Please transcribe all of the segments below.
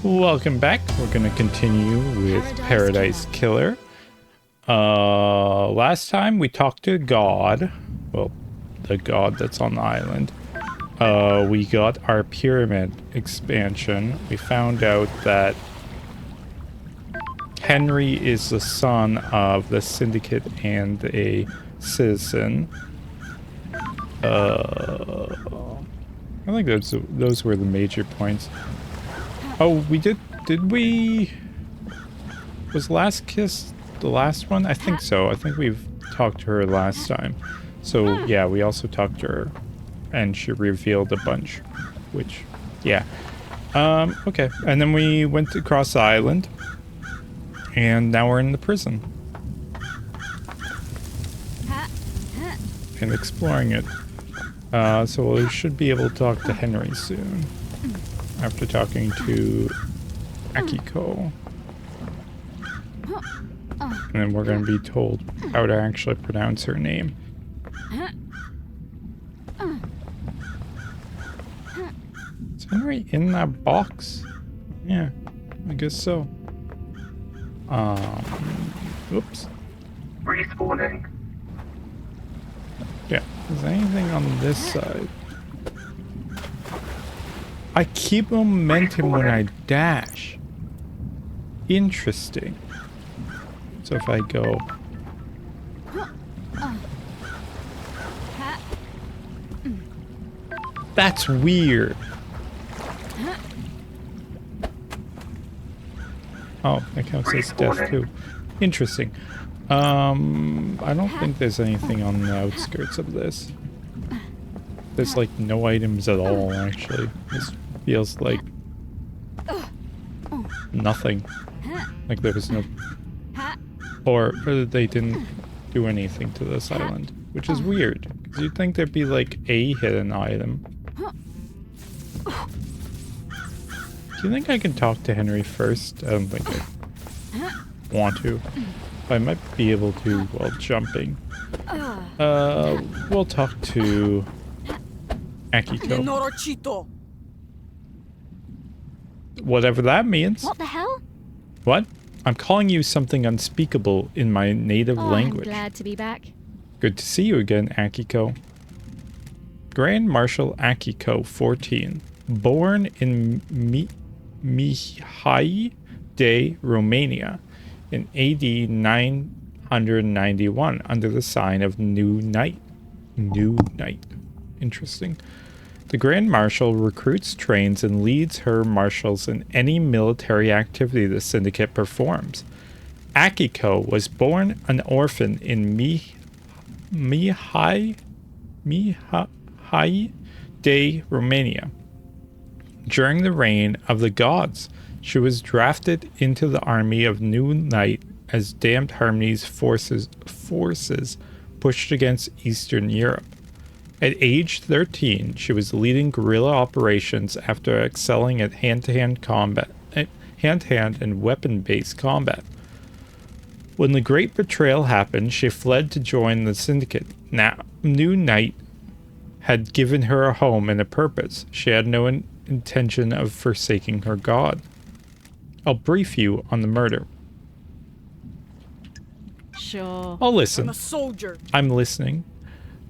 Welcome back. We're going to continue with Paradise Killer. Last time we talked to God. Well, the God that's on the island. We got our pyramid expansion. We found out that Henry is the son of the syndicate and a citizen. I think those were the major points. Oh, we did we... Was Last Kiss the last one? I think so. I think we've talked to her last time. So, yeah, we also talked to her. And she revealed a bunch. Which, yeah. Okay. And then we went across the island. And now we're in the prison. And exploring it. So we should be able to talk to Henry soon. After talking to Akiko. And then we're going to be told how to actually pronounce her name. Is Henry in that box? Yeah, I guess so. Oops. Respawning. Yeah, is there anything on this side? I keep momentum when I dash. Interesting. So if I go... That's weird. Oh, that counts as death too. Interesting. I don't think there's anything on the outskirts of this. There's like no items at all, actually. This feels like nothing. Like there was no... Or they didn't do anything to this island, which is weird. Because you'd think there'd be like a hidden item. Do you think I can talk to Henry first? I don't think I want to. I might be able to while jumping. We'll talk to Akiko. Whatever that means. What the hell? What? I'm calling you something unspeakable in my native language. I'm glad to be back. Good to see you again, Akiko. Grand Marshal Akiko, 14. Born in Mihai de Romania in AD 991 under the sign of New Knight. New Knight. Interesting. The Grand Marshal recruits, trains, and leads her marshals in any military activity the Syndicate performs. Akiko was born an orphan in Mihai de Romania. During the reign of the gods, she was drafted into the army of New Knight as Damned Harmony's forces pushed against Eastern Europe. At age 13, she was leading guerrilla operations after excelling at hand-to-hand and weapon-based combat. When the Great Betrayal happened, she fled to join the Syndicate. Now, New Knight had given her a home and a purpose. She had no intention of forsaking her god. I'll brief you on the murder. Sure. I'll listen. I'm a soldier. I'm listening.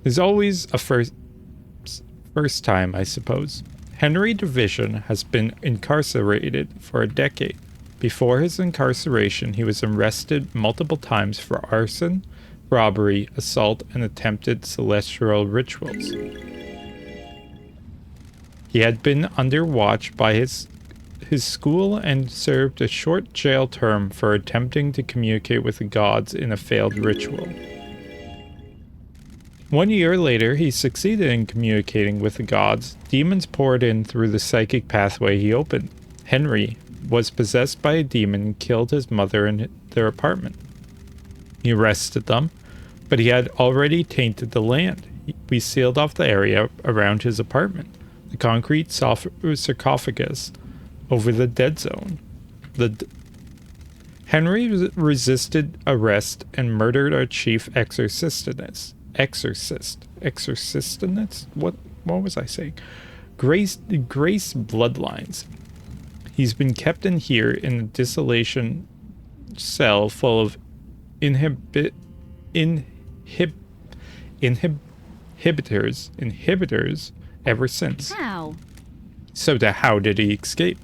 There's always a first time, I suppose. Henry Division has been incarcerated for a decade. Before his incarceration, he was arrested multiple times for arson, robbery, assault, and attempted celestial rituals. He had been under watch by his school and served a short jail term for attempting to communicate with the gods in a failed ritual. 1 year later, he succeeded in communicating with the gods. Demons poured in through the psychic pathway he opened. Henry was possessed by a demon and killed his mother in their apartment. He arrested them, but he had already tainted the land. We sealed off the area around his apartment, the concrete sarcophagus over the dead zone. Henry resisted arrest and murdered our chief exorcistiness. Exorcistiness? What was I saying? Grace bloodlines. He's been kept in here in a desolation cell full of inhibitors ever since. How? So how did he escape?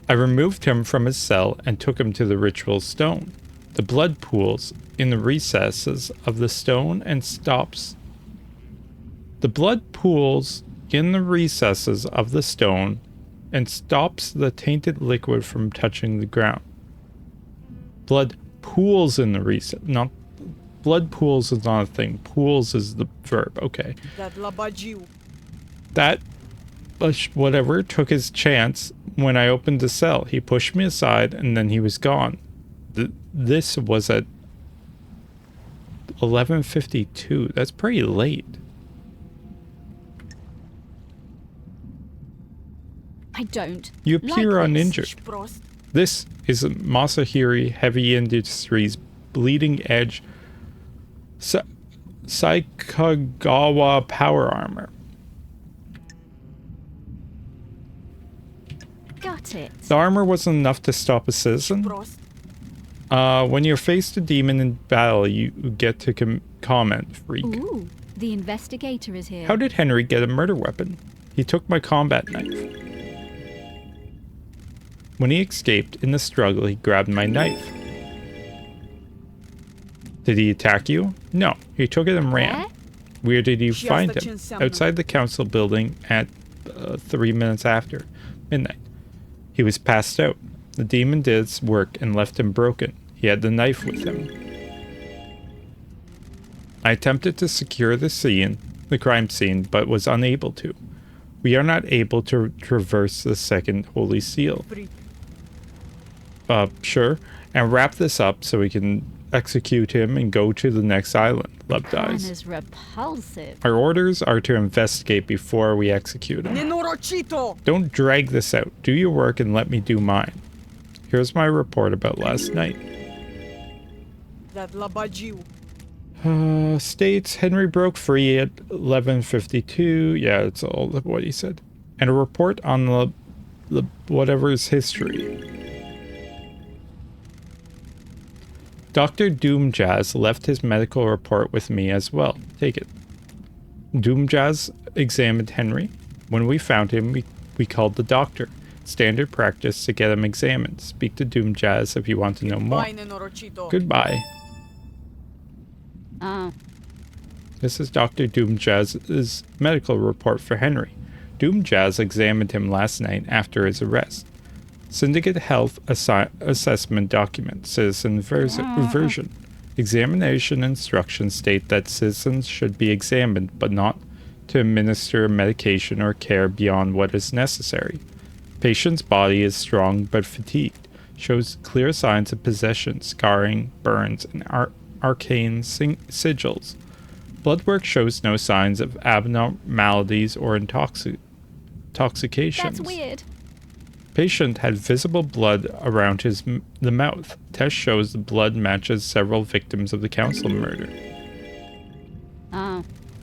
I removed him from his cell and took him to the ritual stone. The blood pools in the recesses of the stone and stops. The blood pools in the recesses of the stone and stops the tainted liquid from touching the ground. Blood pools in the recess, not blood pools is not a thing. Pools is the verb. Okay. That whatever took his chance when I opened the cell. He pushed me aside and then he was gone. This was at 11:52. That's pretty late. I don't. You appear like this. uninjured. This is Masahiri Heavy Industries bleeding edge Saikagawa power armor. Got it. The armor wasn't enough to stop a citizen. When you're faced a demon in battle, you get to comment, freak. Ooh, the investigator is here. How did Henry get a murder weapon? He took my combat knife. When he escaped in the struggle, he grabbed my knife. Did he attack you? No, he took it and ran. Where did you find him? Outside the council building at 3 minutes after midnight. He was passed out. The demon did its work and left him broken. He had the knife with him. I attempted to secure the crime scene, but was unable to. We are not able to traverse the second holy seal. Sure. And wrap this up so we can execute him and go to the next island. Love dies. Man is repulsive. Our orders are to investigate before we execute him. Don't drag this out. Do your work and let me do mine. Here's my report about last night. States Henry broke free at 11:52. Yeah, that's all of what he said. And a report on the whatever's history. Dr. Doomjazz left his medical report with me as well. Take it. Doomjazz examined Henry. When we found him, we called the doctor. Standard practice to get him examined. Speak to Doomjazz if you want to know more. Goodbye. This is Dr. Doomjazz's medical report for Henry. Doomjazz examined him last night after his arrest. Syndicate Health Assessment Document, Citizen Version. Examination instructions state that citizens should be examined, but not to administer medication or care beyond what is necessary. Patient's body is strong but fatigued, shows clear signs of possession, scarring, burns, and arcane sigils. Blood work shows no signs of abnormalities or intoxications. That's weird. Patient had visible blood around the mouth. Test shows the blood matches several victims of the council murder.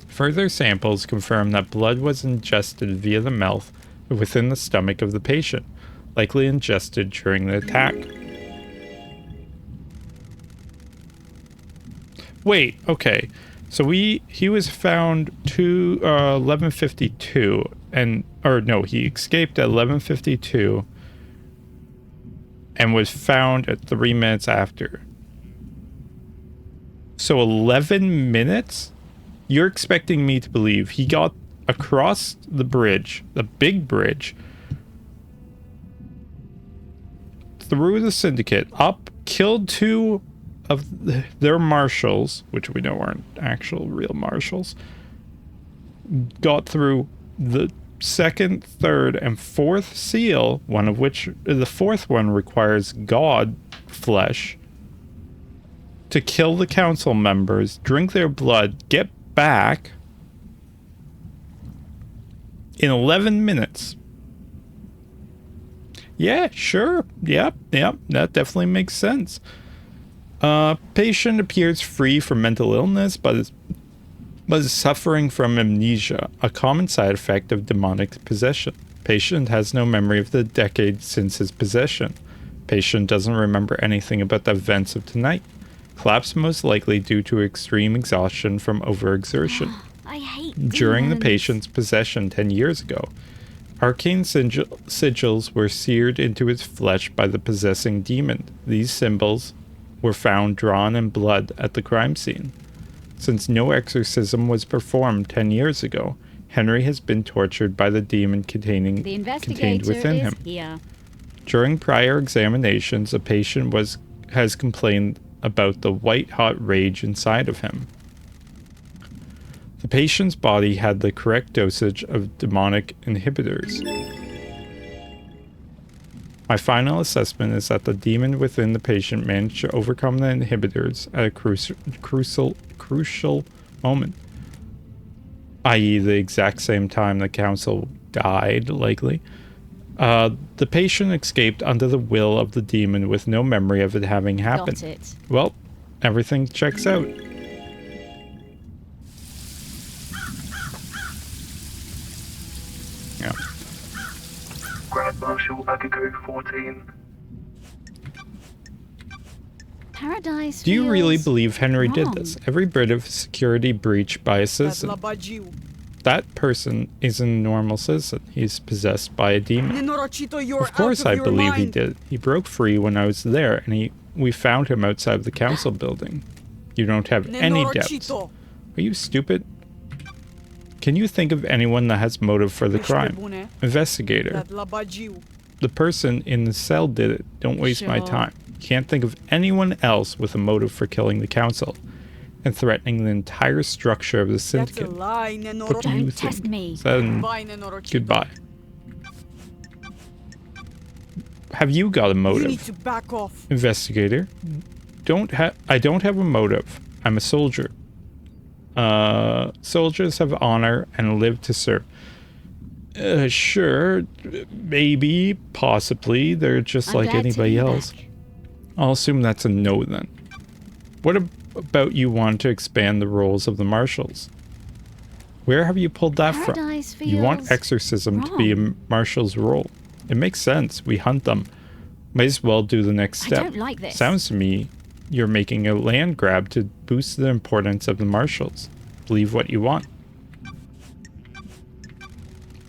Further samples confirm that blood was ingested via the mouth within the stomach of the patient, likely ingested during the attack. Wait, okay. So he was found 11:52 he escaped at 11:52 and was found at 3 minutes after. So 11 minutes? You're expecting me to believe he got across the bridge, the big bridge, through the syndicate, up, killed two of their marshals, which we know aren't actual real marshals, got through the second, third, and fourth seal, one of which, the fourth one requires god flesh, to kill the council members, drink their blood, get back in 11 minutes. Yeah, sure. Yep, that definitely makes sense. Patient appears free from mental illness, but is suffering from amnesia, a common side effect of demonic possession. Patient has no memory of the decade since his possession. Patient doesn't remember anything about the events of tonight. Collapse most likely due to extreme exhaustion from overexertion. I hate During the demons. patient's possession 10 years ago, arcane sigils were seared into his flesh by the possessing demon. These symbols were found drawn in blood at the crime scene. Since no exorcism was performed 10 years ago, Henry has been tortured by the demon The contained investigator within is him. here. During prior examinations, a patient has complained about the white-hot rage inside of him. The patient's body had the correct dosage of demonic inhibitors. My final assessment is that the demon within the patient managed to overcome the inhibitors at a crucial moment, i.e. the exact same time the council died, likely. The patient escaped under the will of the demon with no memory of it having happened. Got it. Well, everything checks out. Yeah. Grand Marshal Agago 14. Paradise Do you really feels believe Henry did wrong. this? Every bit of security breach by a citizen. That person isn't a normal citizen. He's possessed by a demon. Of course I believe he did. He broke free when I was there, and we found him outside of the council building. You don't have any doubts. Are you stupid? Can you think of anyone that has motive for the crime? Investigator. The person in the cell did it. Don't waste my Sure. time. Can't think of anyone else with a motive for killing the council and threatening the entire structure of the syndicate. What do you Don't test think? me. Then goodbye. Have you got a motive? You need to back off. Investigator. I don't have a motive. I'm a soldier. Soldiers have honor and live to serve. Sure, maybe, possibly. They're just I'm like glad to anybody be else. back. I'll assume that's a no then. What about you want to expand the roles of the marshals? Where have you pulled that Paradise from? You want feels exorcism to be a wrong. marshal's role. It makes sense. We hunt them. Might as well do the next I step. don't like this. Sounds to me you're making a land grab to boost the importance of the marshals. Believe what you want.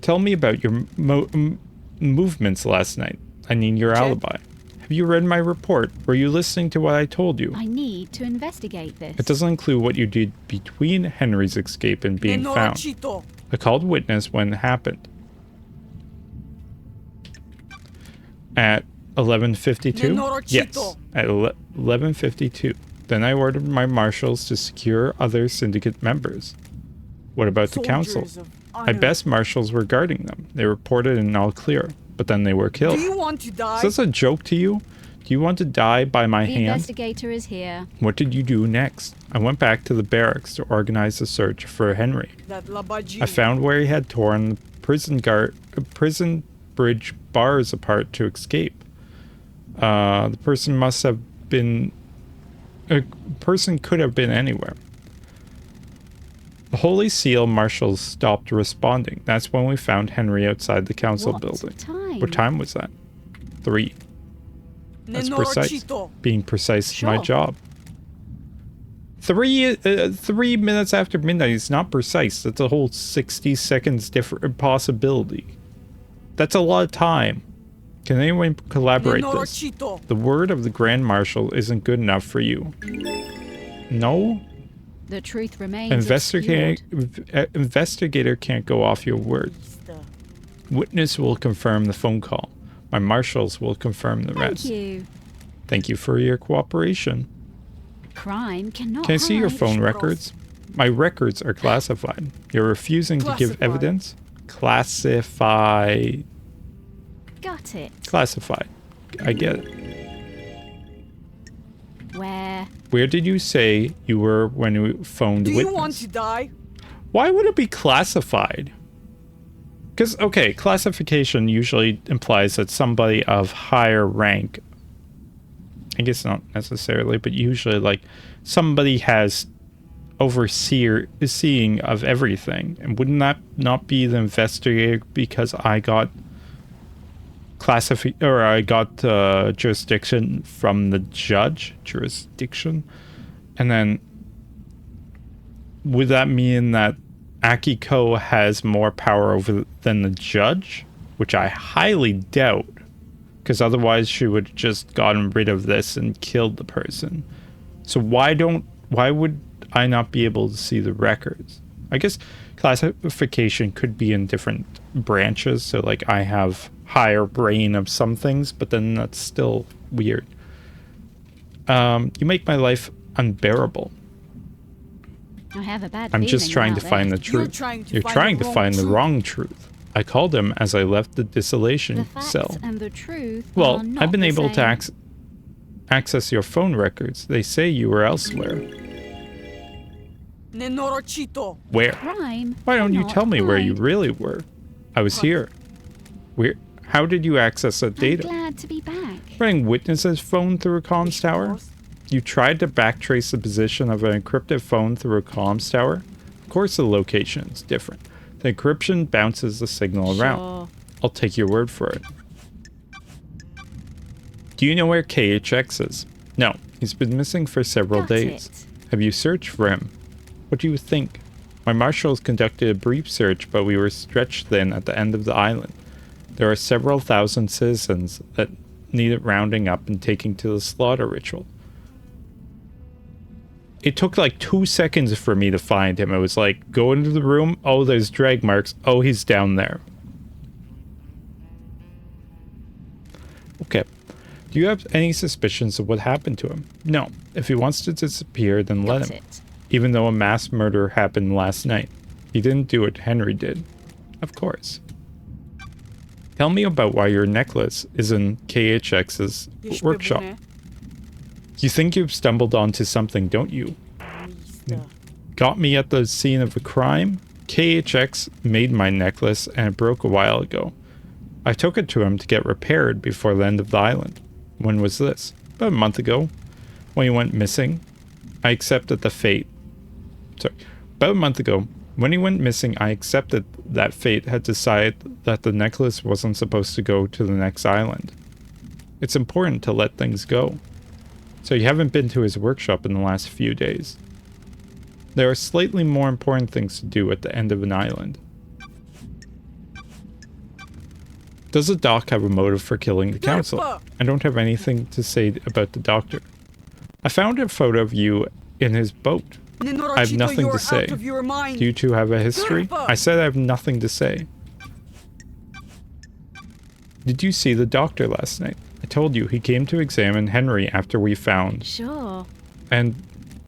Tell me about your movements last night. I mean your alibi. Have you read my report? Were you listening to what I told you? I need to investigate this. It doesn't include what you did between Henry's escape and being found. I called witness when it happened. At 11:52? Yes, at 11:52. Then I ordered my marshals to secure other syndicate members. What about the council? My best marshals were guarding them. They reported in all clear, but then they were killed. Do you want to die? Is this a joke to you? Do you want to die by my The hand? investigator is here. What did you do next? I went back to the barracks to organize a search for Henry. I found where he had torn the prison bridge bars apart to escape. The person must have been... A person could have been anywhere. The Holy Seal marshals stopped responding. That's when we found Henry outside the council What building. time? What time was that? 3. That's precise. Being precise is my Sure. job. 3 minutes after midnight is not precise. That's a whole 60 seconds different possibility. That's a lot of time. Can anyone collaborate this? The word of the Grand Marshal isn't good enough for you. No? The truth remains Investigator can't go off your word. Witness will confirm the phone call. My marshals will confirm the Thank rest. you. Thank you for your cooperation. Crime cannot Can I see your hide. phone records? My records are classified. You're refusing to give Classified. evidence? Classified. Got it. Classified. I get it. Where? Where did you say you were when you phoned Do witness? you want to die? Why would it be classified? Because, okay, classification usually implies that somebody of higher rank, I guess not necessarily, but usually like somebody has overseeing of everything. And wouldn't that not be the investigator because I got jurisdiction from the judge? And then would that mean that Akiko has more power over than the judge? Which I highly doubt, because otherwise she would have just gotten rid of this and killed the person. So why would I not be able to see the records? I guess classification could be in different branches, so like I have higher brain of some things, but then that's still weird. You make my life unbearable. I have a bad I'm just feeling trying to about find the this. truth. You're trying to find the wrong truth. I called him as I left the The desolation facts cell. and the truth Well, are not I've been the able same. to access your phone records. They say you were elsewhere. Nenorochito. Where? Crime Why don't you cannot tell me where you hide. really were? I was here. Where? How did you access that I'm data? glad to be back. Running witnesses' phone through a comms tower? You tried to backtrace the position of an encrypted phone through a comms tower? Of course the location is different. The encryption bounces the signal around. Sure. I'll take your word for it. Do you know where KHX is? No, he's been missing for several Got days. it. Have you searched for him? What do you think? My marshals conducted a brief search, but we were stretched thin at the end of the island. There are several thousand citizens that needed rounding up and taking to the slaughter ritual. It took like 2 seconds for me to find him. It was like, go into the room. Oh, there's drag marks. Oh, he's down there. Okay. Do you have any suspicions of what happened to him? No. If he wants to disappear, then let Got him. it. Even though a mass murder happened last night. He didn't do it, Henry did. Of course. Tell me about why your necklace is in KHX's workshop. You think you've stumbled onto something, don't you? Got me at the scene of a crime? KHX made my necklace and it broke a while ago. I took it to him to get repaired before the end of the island. When was this? About a month ago. When he went missing, I accepted the fate. About a month ago, when he went missing, I accepted that fate had decided that the necklace wasn't supposed to go to the next island. It's important to let things go. So you haven't been to his workshop in the last few days. There are slightly more important things to do at the end of an island. Does the doc have a motive for killing the council? I don't have anything to say about the doctor. I found a photo of you in his boat. I have nothing to say. Do you two have a history? I said I have nothing to say. Did you see the doctor last night? I told you he came to examine Henry after we found. Sure. And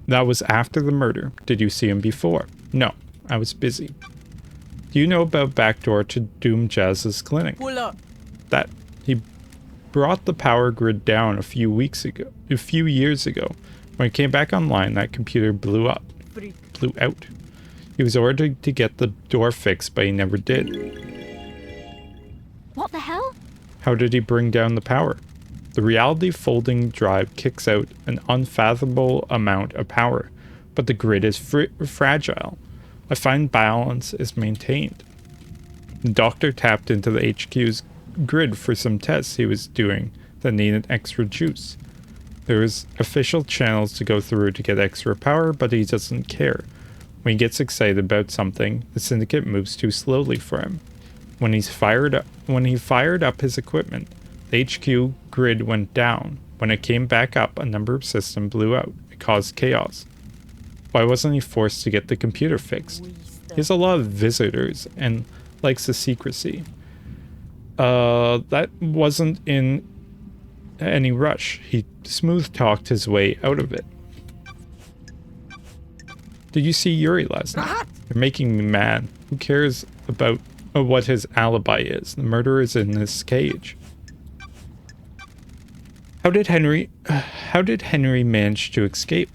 that was after the murder. Did you see him before? No, I was busy. Do you know about backdoor to Doom Jazz's clinic? Pull up. That he brought the power grid down a few years ago. When it came back online, that computer blew out. He was ordered to get the door fixed, but he never did. What the hell? How did he bring down the power? The reality folding drive kicks out an unfathomable amount of power, but the grid is fragile. A fine balance is maintained. The doctor tapped into the HQ's grid for some tests he was doing that needed extra juice. There was official channels to go through to get extra power, but he doesn't care. When he gets excited about something, the syndicate moves too slowly for him. When he fired up his equipment, the HQ grid went down. When it came back up, a number of systems blew out. It caused chaos. Why wasn't he forced to get the computer fixed? He has a lot of visitors and likes the secrecy. That wasn't in any rush. He smooth talked his way out of it. Did you see Yuri last night? You're making me mad. Who cares about what his alibi is? The murderer is in this cage. How did Henry manage to escape?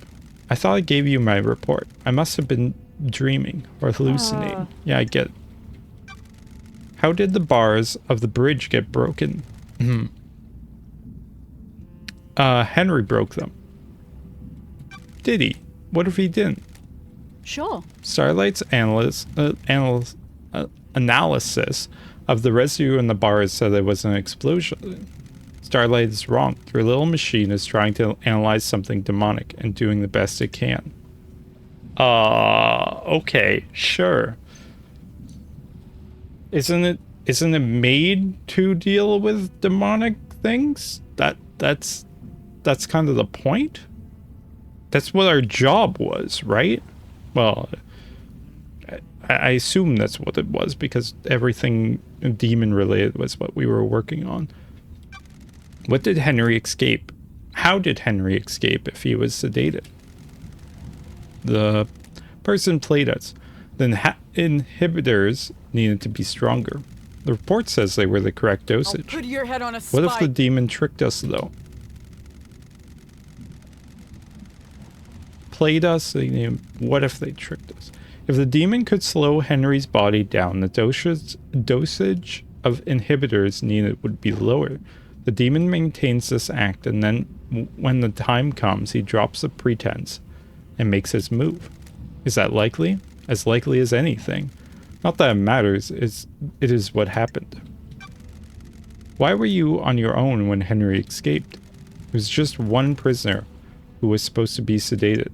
I thought I gave you my report. I must have been dreaming or hallucinating. Yeah, I get it. How did the bars of the bridge get broken? Henry broke them. Did he? What if he didn't? Sure. Starlight's analysis of the residue in the bars said it was an explosion. Starlight is wrong. Your little machine is trying to analyze something demonic and doing the best it can. Okay, sure. Isn't it made to deal with demonic things? That's kind of the point. That's what our job was, right? Well, I assume that's what it was because everything demon related was what we were working on. What did Henry escape? How did Henry escape if he was sedated? The person played us. The inhibitors needed to be stronger. The report says they were the correct I'll dosage. put your head on a What if the spike. demon tricked us, though? Played us? What if they tricked us? If the demon could slow Henry's body down, the dosage of inhibitors needed would be lower. The demon maintains this act, and then when the time comes, he drops the pretense and makes his move. Is that likely? As likely as anything. Not that it matters, it is what happened. Why were you on your own when Henry escaped? It was just one prisoner who was supposed to be sedated.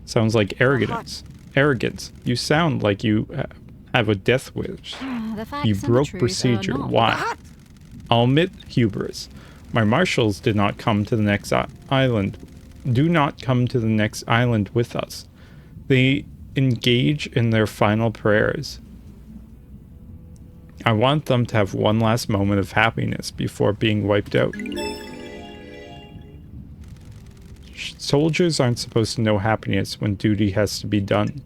Sounds like arrogance. Arrogance. You sound like you have a death wish. The facts You and the broke truth are procedure. not. Why? I'll admit hubris. My marshals did not come to the next island. Do not come to the next island with us. They engage in their final prayers. I want them to have one last moment of happiness before being wiped out. Soldiers aren't supposed to know happiness when duty has to be done.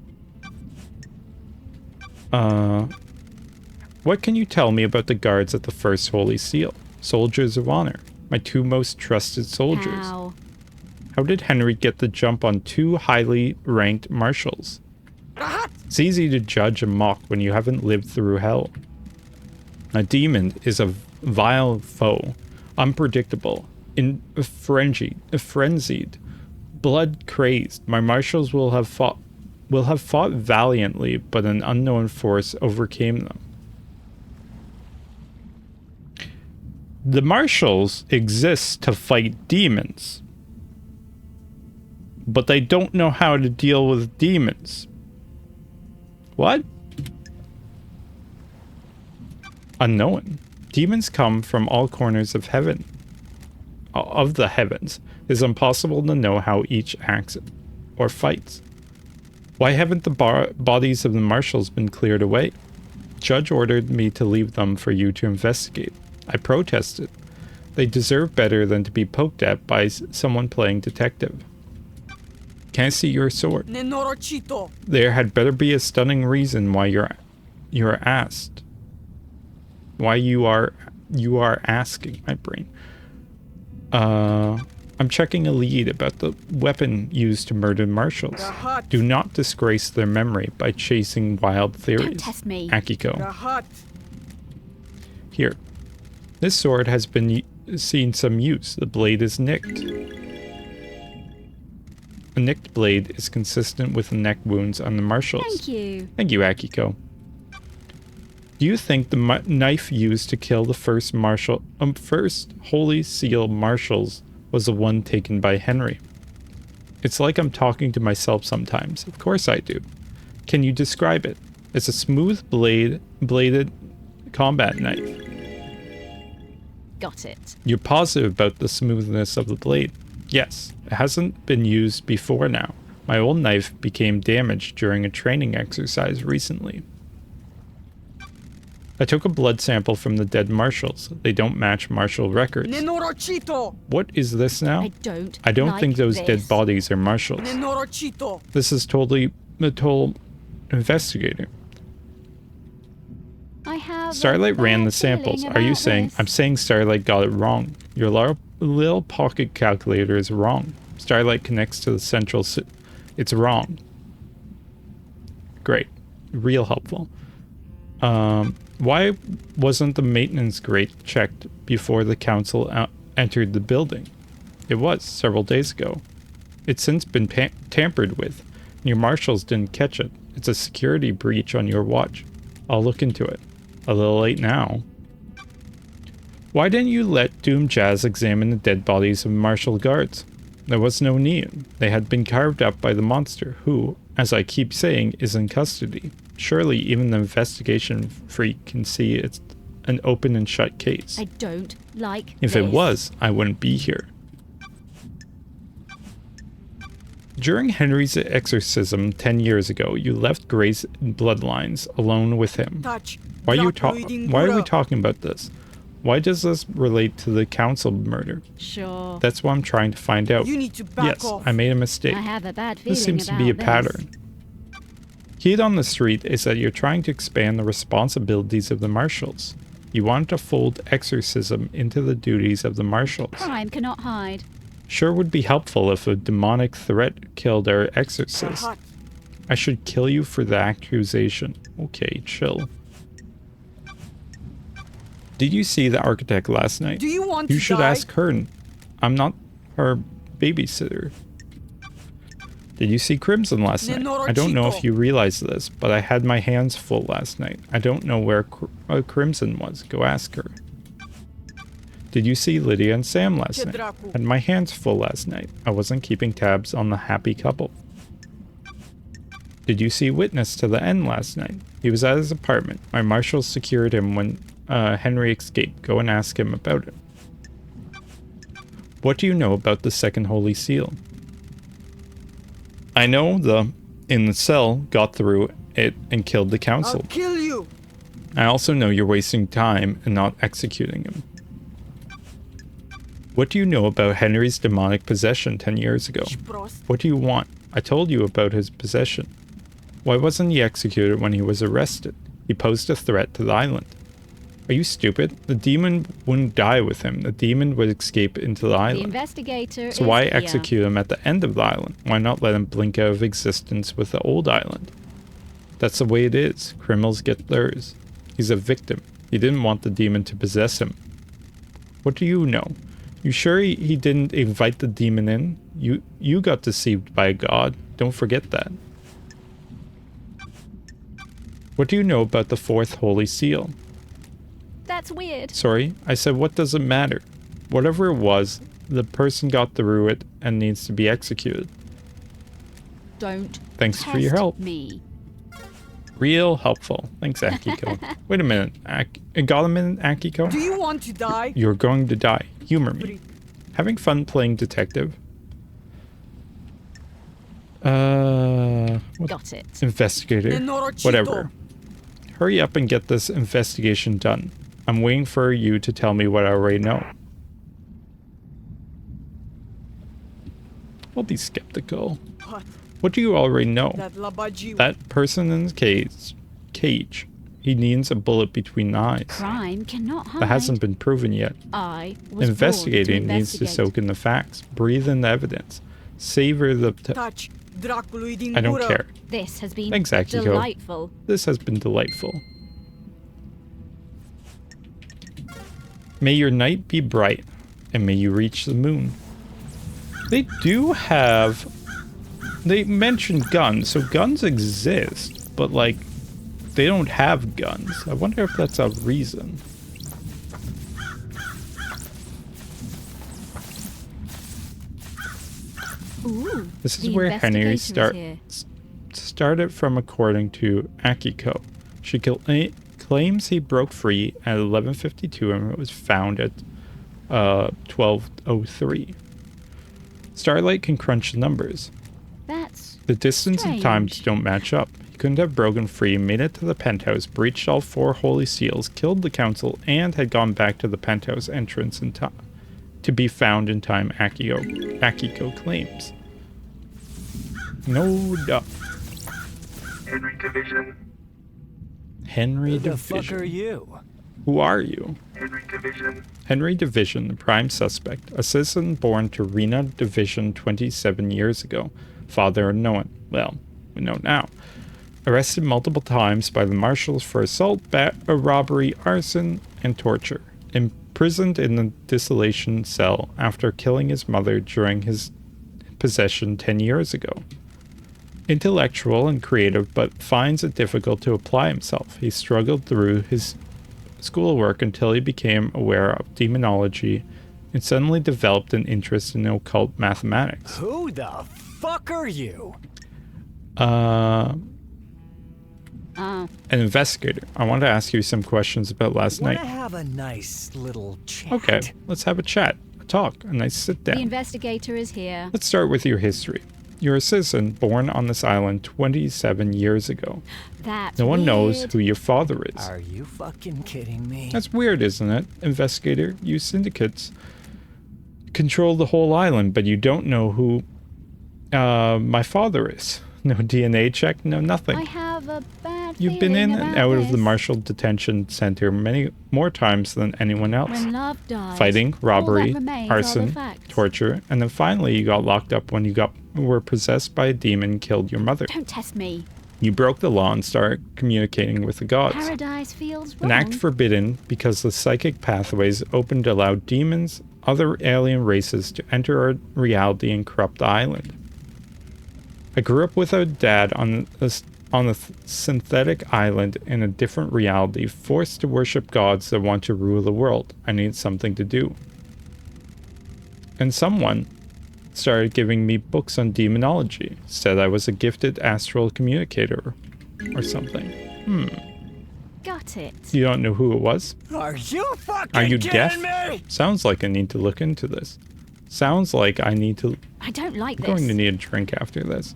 What can you tell me about the guards at the First Holy Seal? Soldiers of honor. My two most trusted soldiers. How did Henry get the jump on two highly ranked marshals? It's easy to judge and mock when you haven't lived through hell. A demon is a vile foe, unpredictable, frenzied, blood crazed. My marshals will have fought valiantly, but an unknown force overcame them. The marshals exist to fight demons, but they don't know how to deal with demons. What? Unknown. Demons come from all corners of heaven. Of the heavens. It is impossible to know how each acts or fights. Why haven't the bodies of the marshals been cleared away? Judge ordered me to leave them for you to investigate. I protested. They deserve better than to be poked at by someone playing detective. Can I see your sword? Nenorochito. There had better be a stunning reason why you're asked. Why you are asking, my brain. I'm checking a lead about the weapon used to murder marshals. The hut. Do not disgrace their memory by chasing wild theories. Don't test me. Akiko. The hut. Here. This sword has been seen some use. The blade is nicked. A nicked blade is consistent with the neck wounds on the marshals. Thank you. Thank you, Akiko. Do you think the knife used to kill the first Holy Seal marshals was the one taken by Henry? It's like I'm talking to myself sometimes. Of course I do. Can you describe it? It's a smooth bladed combat knife. Got it. You're positive about the smoothness of the blade? Yes. It hasn't been used before now. My old knife became damaged during a training exercise recently. I took a blood sample from the dead marshals. They don't match marshal records. Nenorochito. What is this now? I don't like think those this. dead bodies are marshals. Nenorochito. This is totally a total investigator. I have Starlight a ran bad the samples. feeling Are you about saying? this. I'm saying Starlight got it wrong. Your little pocket calculator is wrong. Starlight connects to the central. It's wrong. Great. Real helpful. Why wasn't the maintenance grate checked before the council entered the building? It was several days ago. It's since been tampered with. Your marshals didn't catch it. It's a security breach on your watch. I'll look into it. A little late now. Why didn't you let Doom Jazz examine the dead bodies of marshal guards? There was no need. They had been carved up by the monster, who, as I keep saying, is in custody. Surely even the investigation freak can see it's an open and shut case. I don't like If this. it was, I wouldn't be here. During Henry's exorcism 10 years ago, you left Gray's bloodlines alone with him. Touch. Why are we Draculuidingura. talking about this? Why does this relate to the council murder? Sure. That's what I'm trying to find out. You need to back Yes, off. I made a mistake. I have a bad feeling This seems to about be a this. pattern. Heat on the street is that you're trying to expand the responsibilities of the marshals. You want to fold exorcism into the duties of the marshals. Crime cannot hide. Sure would be helpful if a demonic threat killed our exorcist. Hot. I should kill you for the accusation. Okay, chill. Did you see the architect last night? Do you want You to should die? ask her. I'm not her babysitter. Did you see Crimson last night? I don't know if you realize this, but I had my hands full last night. I don't know where Crimson was. Go ask her. Did you see Lydia and Sam last night? Dracu. Had my hands full last night. I wasn't keeping tabs on the happy couple. Did you see Witness to the end last night? He was at his apartment. My marshals secured him when Henry escaped. Go and ask him about it. What do you know about the second Holy Seal? I know the in the cell got through it and killed the I'll council. kill you. I also know you're wasting time and not executing him. What do you know about Henry's demonic possession 10 years ago? Sprost. What do you want? I told you about his possession. Why wasn't he executed when he was arrested? He posed a threat to the island. Are you stupid? The demon wouldn't die with him. The demon would escape into the The island. investigator So is why here. execute him at the end of the island? Why not let him blink out of existence with the old island? That's the way it is. Criminals get theirs. He's a victim. He didn't want the demon to possess him. What do you know? You sure he didn't invite the demon in? You got deceived by God. Don't forget that. What do you know about the fourth Holy Seal? That's weird. Sorry, I said what does it matter? Whatever it was, the person got through it and needs to be executed. Don't Thanks for your test help. me. Real helpful. Thanks, Akiko. Wait a minute. Got a minute, Akiko? Do you want to die? You're going to die. Humor me. Breathe. Having fun playing detective? What Got it. investigator? Nenorochito. Whatever. Hurry up and get this investigation done. I'm waiting for you to tell me what I already know. I'll be skeptical. Hot. What do you already know? That labaji. That person in the cage. He needs a bullet between the eyes. Crime cannot hide. That hasn't been proven yet. I was Investigating born to needs to investigate. soak in the facts, breathe in the evidence, savor the... Touch. Draculuidingura. I don't care. This has been Thanks, Akiko. delightful. This has been delightful. May your night be bright, and may you reach the moon. They do have... They mentioned guns, so guns exist, but, like, they don't have guns. I wonder if that's a reason. Ooh, This is the where Henry investigator is here. started from, according to Akiko. She claims he broke free at 11:52 and was found at 12:03. Starlight can crunch the numbers. That's The distance and times strange. don't match up. He couldn't have broken free, made it to the penthouse, breached all 4 holy seals, killed the council, and had gone back to the penthouse entrance in time to be found in time, Akiko claims. No doubt. Henry Division. Henry Who the fuck Division. are you? Who are you? Henry Division. Henry Division, the prime suspect, a citizen born to Rena Division 27 years ago. Father unknown. Well, we know now. Arrested multiple times by the marshals for assault, robbery, arson, and torture. Imprisoned in the desolation cell after killing his mother during his possession 10 years ago. intellectual and creative, but finds it difficult to apply himself. He struggled through his schoolwork until he became aware of demonology and suddenly developed an interest in occult mathematics. Who the fuck are you? An investigator. I want to ask you some questions about last Wanna night. have a nice little chat? Okay, let's have a chat, a talk, a nice sit The down. investigator is here. Let's start with your history. You're a citizen born on this island 27 years ago. That's No one knows weird. who your father is. Are you fucking kidding me? That's weird, isn't it? Investigator, you syndicates control the whole island, but you don't know who my father is. No DNA check, no nothing. I have a bad You've been in feeling and about out of the this. Marshall Detention Center many more times than anyone else. When love dies, Fighting, all robbery, that remains are the arson, facts. torture, and then finally you got locked up when you were possessed by a demon and killed your mother. Don't test me. You broke the law and started communicating with the gods. Paradise feels An wrong. act forbidden because the psychic pathways opened to allow demons, other alien races to enter our reality and corrupt the island. I grew up with a dad on a synthetic island in a different reality, forced to worship gods that want to rule the world. I needed something to do. And someone started giving me books on demonology, said I was a gifted astral communicator or something. Got it. You don't know who it was? Are you fucking Are you kidding deaf? me? Sounds like I need to look into this. Sounds like I need to... I don't like I'm this. going to need a drink after this.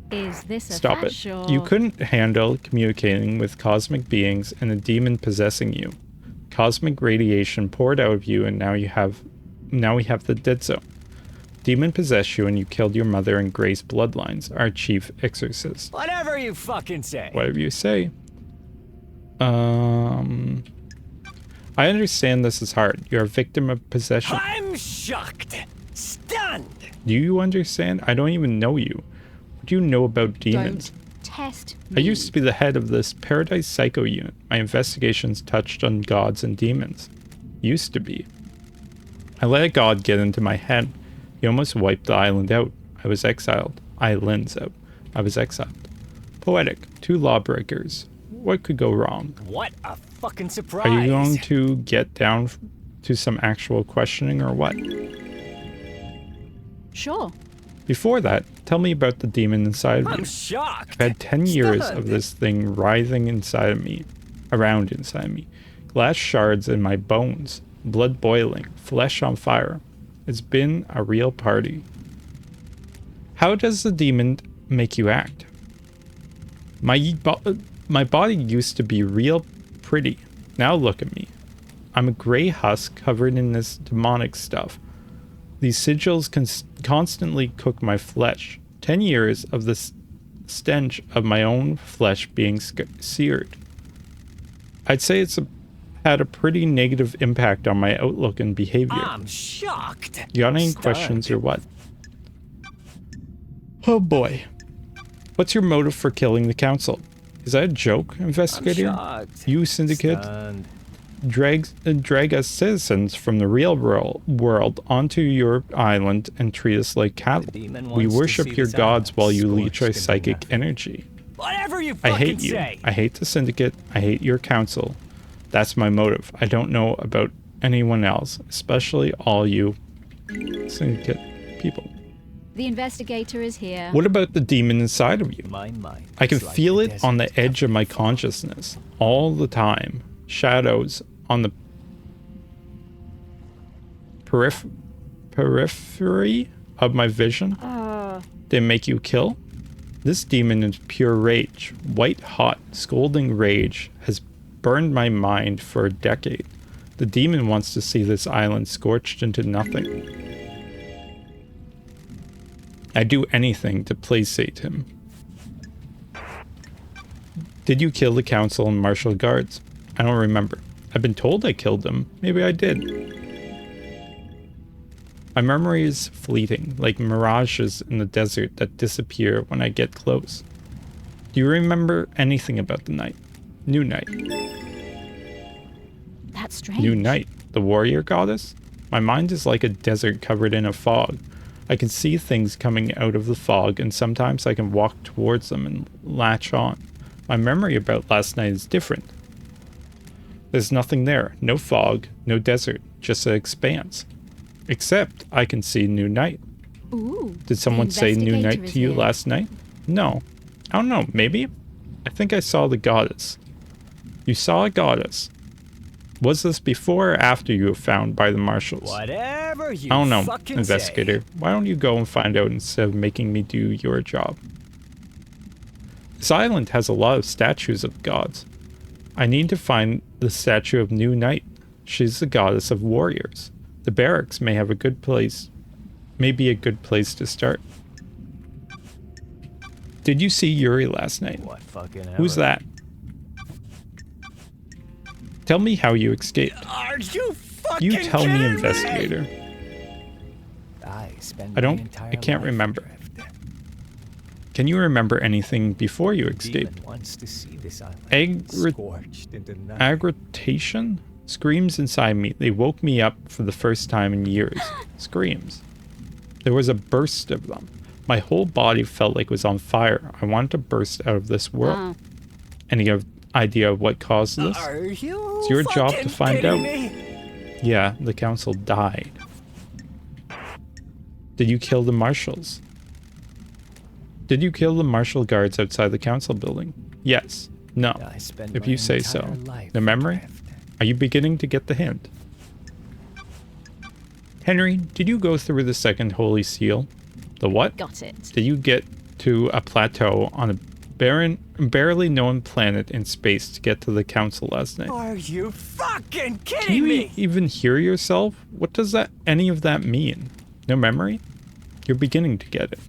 Is this a Stop fat it. shore? You couldn't handle communicating with cosmic beings and a demon possessing you. Cosmic radiation poured out of you, and now we have the dead zone. Demon possessed you and you killed your mother and Grace Bloodlines, our chief exorcist. Whatever you fucking say. Whatever you say. I understand this is hard. You're a victim of possession. I'm shocked. Stunned. Do you understand? I don't even know you. What do you know about demons? Don't test I me. used to be the head of this Paradise Psycho unit. My investigations touched on gods and demons. Used to be. I let a god get into my head. He almost wiped the island out. I was exiled. Islands out. I was exiled. Poetic. Two lawbreakers. What could go wrong? What a fucking surprise. Are you going to get down to some actual questioning or what? Sure. Before that, tell me about the demon inside of I'm you. shocked. I've had 10 years Stunned. of this thing writhing inside of me, around inside me. Glass shards in my bones, blood boiling, flesh on fire. It's been a real party. How does the demon make you act? My body used to be real pretty. Now look at me. I'm a gray husk covered in this demonic stuff. These sigils constantly cook my flesh. 10 years of the stench of my own flesh being seared. I'd say it's had a pretty negative impact on my outlook and behavior. I'm shocked. You got any Stunned. questions or what? Oh boy. What's your motive for killing the council? Is that a joke, I'm investigator? shocked. You syndicate Stunned. drag us citizens from the real world onto your island and treat us like cattle. demon We wants to worship see your this gods island while you leech scorched our into psychic nothing. energy. Whatever you I fucking hate you. say. I hate the syndicate. I hate your council. That's my motive. I don't know about anyone else, especially all you syndicate people. The investigator is here. What about the demon inside of you? My mind. I can is like feel the it on the desert edge of my covered in fog. consciousness all the time. Shadows on the periphery of my vision. They make you kill? This demon is pure rage. White hot, scolding rage has burned my mind for a decade. The demon wants to see this island scorched into nothing. I'd do anything to placate him. Did you kill the council and martial guards? I don't remember. I've been told I killed them. Maybe I did. My memory is fleeting, like mirages in the desert that disappear when I get close. Do you remember anything about the night? New Night. That's strange. New Night. The warrior goddess? My mind is like a desert covered in a fog. I can see things coming out of the fog, and sometimes I can walk towards them and latch on. My memory about last night is different. There's nothing there. No fog, no desert, just an expanse. Except I can see new night. Ooh. Did someone the say new investigator night is to you here. last night? No. I don't know, maybe? I think I saw the goddess. You saw a goddess. Was this before or after you were found by the marshals? Whatever you I don't know, fucking investigator. say. Why don't you go and find out instead of making me do your job? This island has a lot of statues of gods. I need to find the statue of New Night. She's the goddess of warriors. The barracks may have a good place, may be a good place to start. Did you see Yuri last night? What fucking Who's ever. that? Tell me how you escaped. Are you fucking You tell me, kidding investigator. I spend I my don't- entire I can't life remember. adrift. Can you remember anything before you escaped? Demon wants to see this island Agri- scorched into night. Agitation? Screams inside me. They woke me up for the first time in years. Screams. There was a burst of them. My whole body felt like it was on fire. I wanted to burst out of this world. Wow. Any idea of what caused this? Are you It's your job to fucking find kidding out. me? Yeah, the council died. Did you kill the marshals? Did you kill the marshal guards outside the council building? Yes. No. I spend If my you say so. entire life The memory? adrift. Are you beginning to get the hint? Henry, did you go through the second holy seal? The what? Got it. Did you get to a plateau on a barely known planet in space to get to the council last night? Are you fucking Can kidding you me? even hear yourself? What does any of that mean? No memory? You're beginning to get it.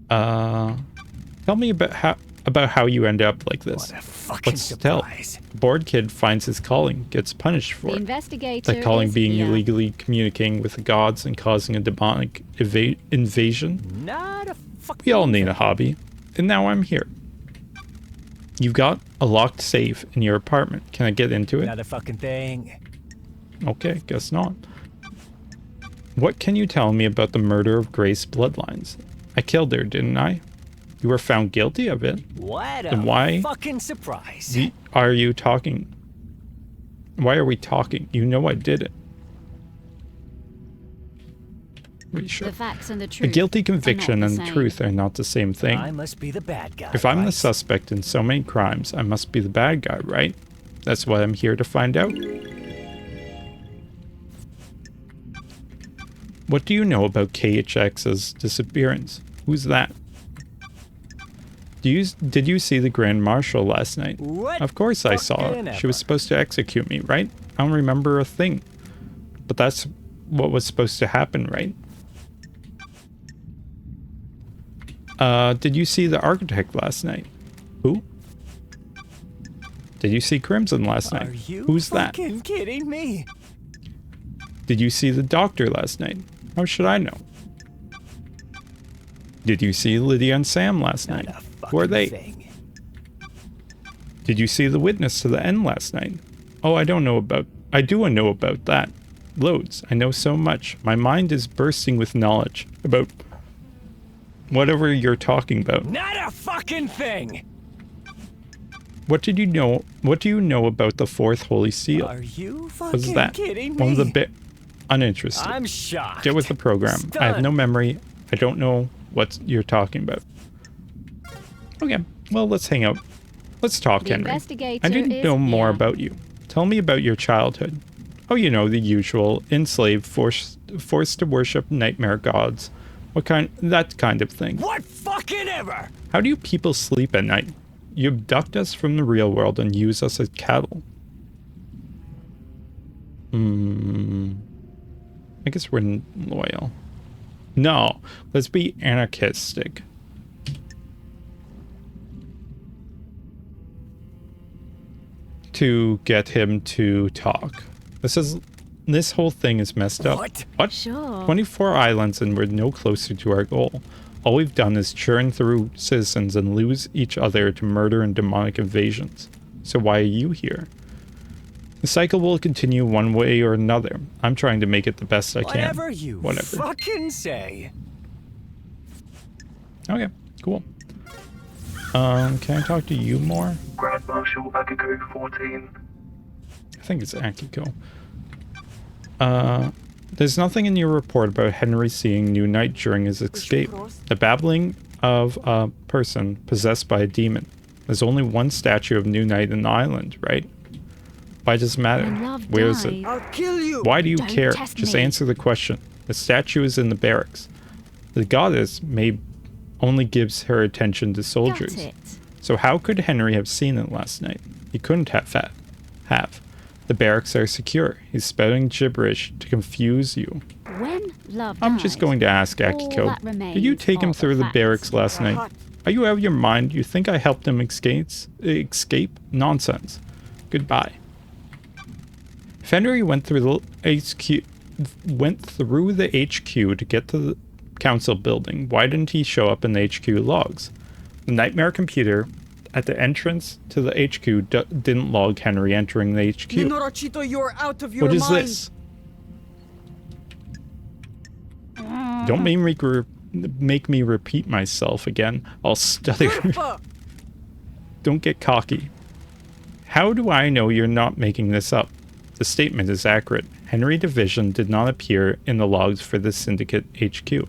Tell me about how you end up like this. What a fucking Let's tell. surprise. Bored kid finds his calling, gets punished The for it. investigator That calling is being here. illegally communicating with the gods and causing a demonic invasion. Not a fucking We all need a hobby. And now I'm here. You've got a locked safe in your apartment. Can I get into it? Not a fucking thing. Okay, guess not. What can you tell me about the murder of Grace Bloodlines? I killed her, didn't I? You were found guilty of it. What a Then why- fucking surprise. Are you talking? Why are we talking? You know I did it. We should. The facts and the A truth. guilty are not conviction the and same. truth are not the same thing. I must be the bad guy. If I'm the right? suspect in so many crimes, I must be the bad guy, right? That's what I'm here to find out. What do you know about KHX's disappearance? Who's that? Did you see the Grand Marshal last night? What Of course I saw fucking her. She ever. was supposed to execute me, right? I don't remember a thing. But that's what was supposed to happen, right? Did you see the architect last night? Who? Did you see Crimson last Are night? you Who's that? fucking kidding me? Did you see the doctor last night? How should I know? Did you see Lydia and Sam last Not night? a Who are fucking they? thing. Did you see the witness to the end last night? Oh, I do know about that. Loads. I know so much. My mind is bursting with knowledge about whatever you're talking about. Not a fucking thing. What did you know? What do you know about the fourth holy seal? Are you What's fucking that? kidding me? One of the bit uninterested. I'm shocked. Get with the program. I have no Stunned. memory. I don't know what you're talking about. Okay, well, let's hang out. Let's talk, The Henry. investigator I didn't is know more here. about you. Tell me about your childhood. Oh, you know, the usual. Enslaved, forced to worship nightmare gods. That kind of thing. What fucking ever? How do you people sleep at night? You abduct us from the real world and use us as cattle. I guess we're loyal. No, let's be anarchistic. To get him to talk. This whole thing is messed up. What? What? Sure. 24 islands and we're no closer to our goal. All we've done is churn through citizens and lose each other to murder and demonic invasions. So why are you here? The cycle will continue one way or another. I'm trying to make it the best I can. Whatever you Whatever. fucking say. Okay, cool. Can I talk to you more? Grand Marshal Akiko 14. I think it's Akiko. There's nothing in your report about Henry seeing New Night during his escape. The babbling of a person possessed by a demon. There's only one statue of New Night in the island, right? Why does it matter? When love Where is it? dies- I'll kill you. Why do you Don't care? test Just me. answer the question. The statue is in the barracks. The goddess may only gives her attention to Got soldiers. it. So how could Henry have seen it last night? He couldn't have. The barracks are secure. He's spouting gibberish to confuse you. When love I'm dies, just going to ask all Akiko. that remains Did you take him are the through the facts. barracks last night? Hot. Are you out of your mind? You think I helped him escape? Nonsense. Goodbye. If Henry went through the HQ to get to the council building, why didn't he show up in the HQ logs? The nightmare computer at the entrance to the HQ didn't log Henry entering the HQ. Minoruchito, you're out of your What is mind. this? Don't make me repeat myself again. I'll stutter. Papa, Don't get cocky. How do I know you're not making this up? The statement is accurate. Henry Division did not appear in the logs for the Syndicate HQ.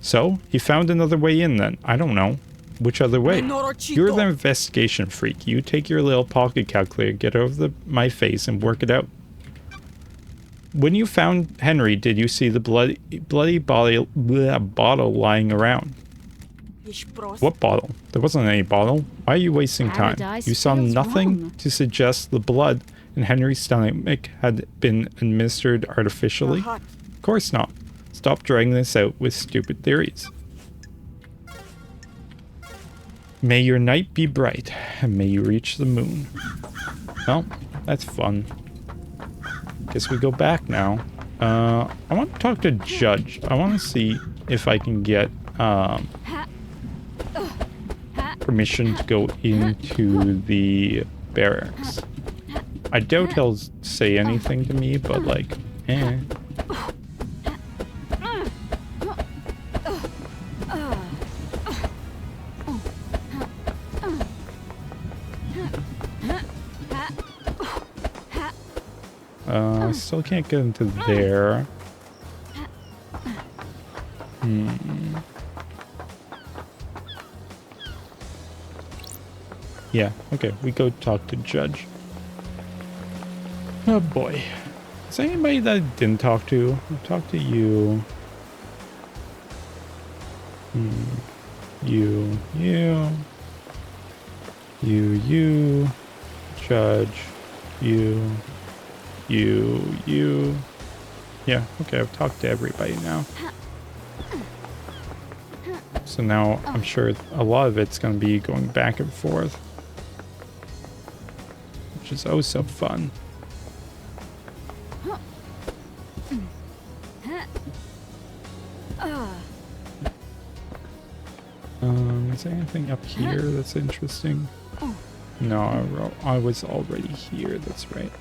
So, he found another way in then. I don't know. Which other way? Minoruchito. You're the investigation freak. You take your little pocket calculator, get over my face, and work it out. When you found Henry, did you see the bloody bottle lying around? What bottle? There wasn't any bottle. Why are you wasting time? Paradise You saw feels nothing wrong. to suggest the blood in Henry's stomach had been administered artificially? Hot. Of course not. Stop dragging this out with stupid theories. May your night be bright, and may you reach the moon. Well, that's fun. Guess we go back now. I want to talk to Judge. I want to see if I can get permission to go into the barracks. I doubt he'll say anything to me, but like, eh. I still can't get into there. Yeah, okay, we go talk to Judge. Oh boy. Is there anybody that I didn't talk to? I talked to you. You. Judge. You. Yeah, okay, I've talked to everybody now. So now I'm sure a lot of it's going to be going back and forth. Which is oh so fun. Is there anything up here that's interesting? No, I was already here, that's right.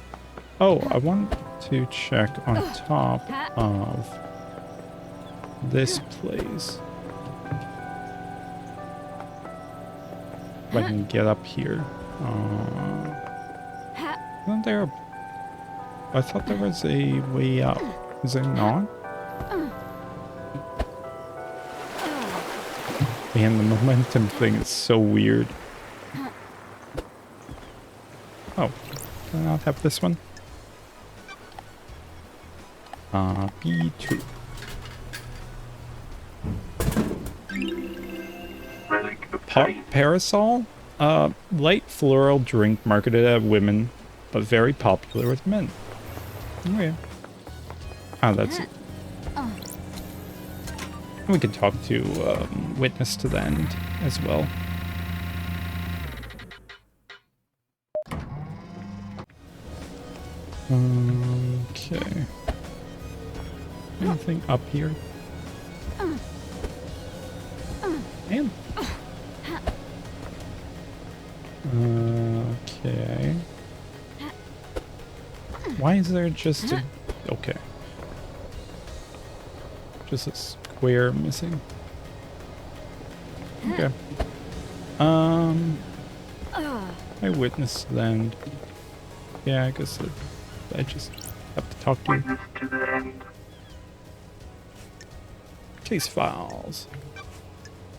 Oh, I want to check on top of this place. If I can get up here. Isn't there I thought there was a way up. Is there not? Man, the momentum thing is so weird. Oh, can I not have this one? B2. Relic obtained. Parasol? Light floral drink marketed at women, but very popular with men. Okay. Oh, that's it. We could talk to Witness to the End as well. Okay. Anything up here? Man. Okay. Why is there just a... Okay. Just a square missing. Okay. I witnessed land. Yeah, I guess I just have to talk to you. Witness to the end. Case files.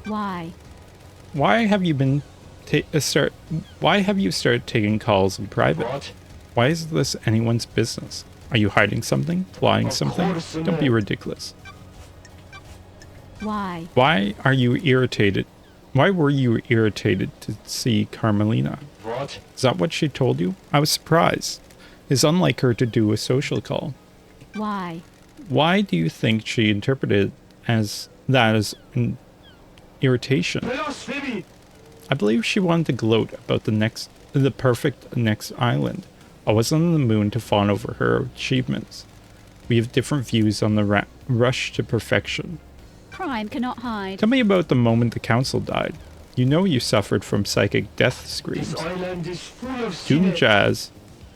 Why? Why have you been Why have you started taking calls in private? Why is this anyone's business? Are you hiding something? Lying something? Don't be ridiculous. Why? Why are you irritated? Why were you irritated to see Carmelina? Is that what she told you? I was surprised. It's unlike her to do a social call. Why? Why do you think she interpreted as an irritation? I believe she wanted to gloat about the perfect next island. I wasn't on the moon to fawn over her achievements. We have different views on the rush to perfection. Crime cannot hide. Tell me about the moment the council died. You know you suffered from psychic death screams. Doom Jazz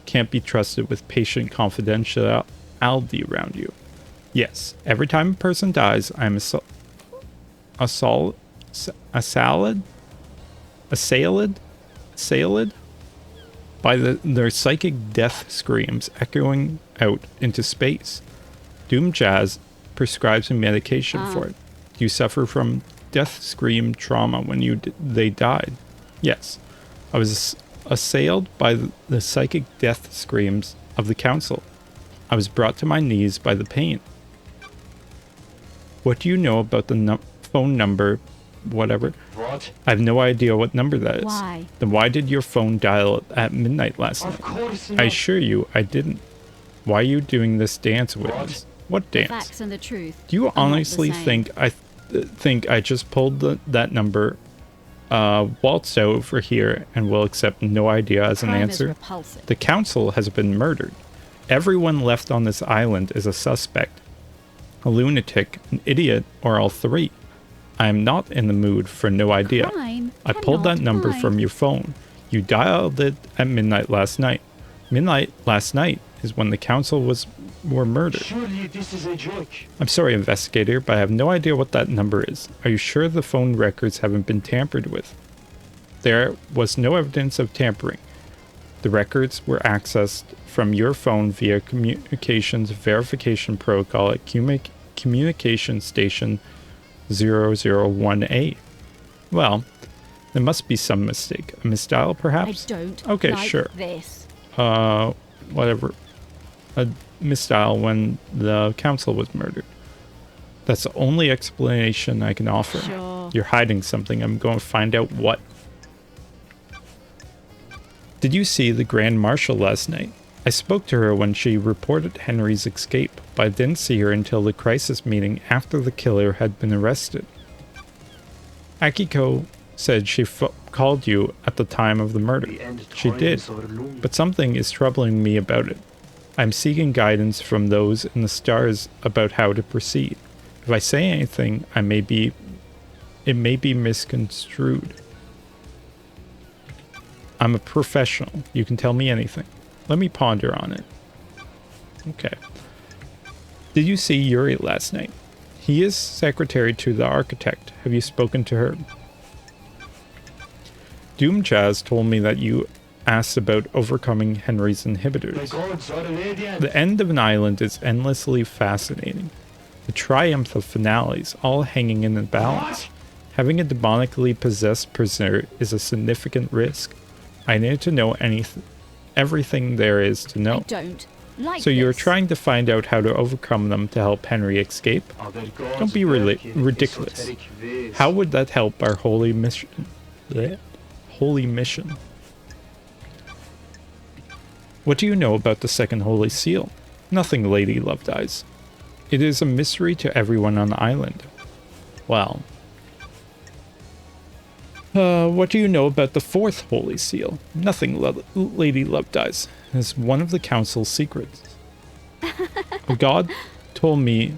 can't be trusted with patient confidentiality around you. Yes, every time a person dies, I'm assailed by their psychic death screams echoing out into space. Doom Jazz prescribes me medication for it. Do you suffer from death scream trauma when they died? Yes. I was assailed by the psychic death screams of the council. I was brought to my knees by the pain. What do you know about the phone number, whatever? What? I have no idea what number that is. Why? Then why did your phone dial at midnight last night? Of course I not. assure you, I didn't. Why are you doing this dance with me? What dance? Facts and the truth. Do you are not the honestly same. think I just pulled that number, waltzed over here, and will accept no idea as an Crime is answer? repulsive. The council has been murdered. Everyone left on this island is a suspect. A lunatic, an idiot, or all three. I am not in the mood for no idea. Crime I pulled that cannot number hide. from your phone. You dialed it at midnight last night. Midnight last night is when the council were murdered. Surely this is a joke. I'm sorry, investigator, but I have no idea what that number is. Are you sure the phone records haven't been tampered with? There was no evidence of tampering. The records were accessed from your phone via communications verification protocol at communication station 001A. Well, there must be some mistake. A misdial, I perhaps? don't Okay, like sure. this. Whatever. A misdial when the council was murdered. That's the only explanation I can offer. Sure. You're hiding something. I'm going to find out what. Did you see the Grand Marshal last night? I spoke to her when she reported Henry's escape, but I didn't see her until the crisis meeting after the killer had been arrested. Akiko said she called you at the time of the murder. The end She did, times are long. but something is troubling me about it. I'm seeking guidance from those in the stars about how to proceed. If I say anything, it may be misconstrued. I'm a professional. You can tell me anything. Let me ponder on it. Okay. Did you see Yuri last night? He is secretary to the architect. Have you spoken to her? Doom Jazz told me that you asked about overcoming Henry's The inhibitors. gods are radiant. The end of an island is endlessly fascinating. The triumph of finales, all hanging in the balance. Having a demonically possessed prisoner is a significant risk. I need to know everything there is to I know. don't like So you're this. trying to find out how to overcome them to help Henry escape? Other gods Don't be work in ridiculous. esoteric ways. How would that help our holy mission? Blech. Holy mission. What do you know about the second holy seal? Nothing, Lady Lovedyes. It is a mystery to everyone on the island. Well. What do you know about the fourth holy seal? Nothing, Lady Lovedyes. It's one of the council's secrets. God told me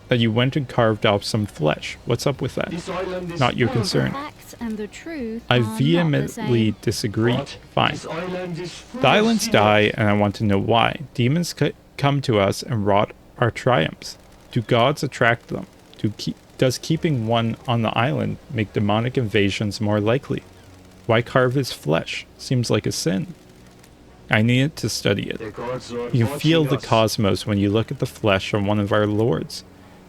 that you went and carved off some flesh. What's up with that? This island is Not your full of- concern. Facts and the truth I are not the vehemently same. disagree. What? Fine. This island is full The of islands sinners. die, and I want to know why. Demons come to us and wrought our triumphs. Do gods attract them? Does keeping one on the island make demonic invasions more likely? Why carve his flesh? Seems like a sin. I needed to study it. The gods are You can feel watching the us. cosmos when you look at the flesh of one of our lords.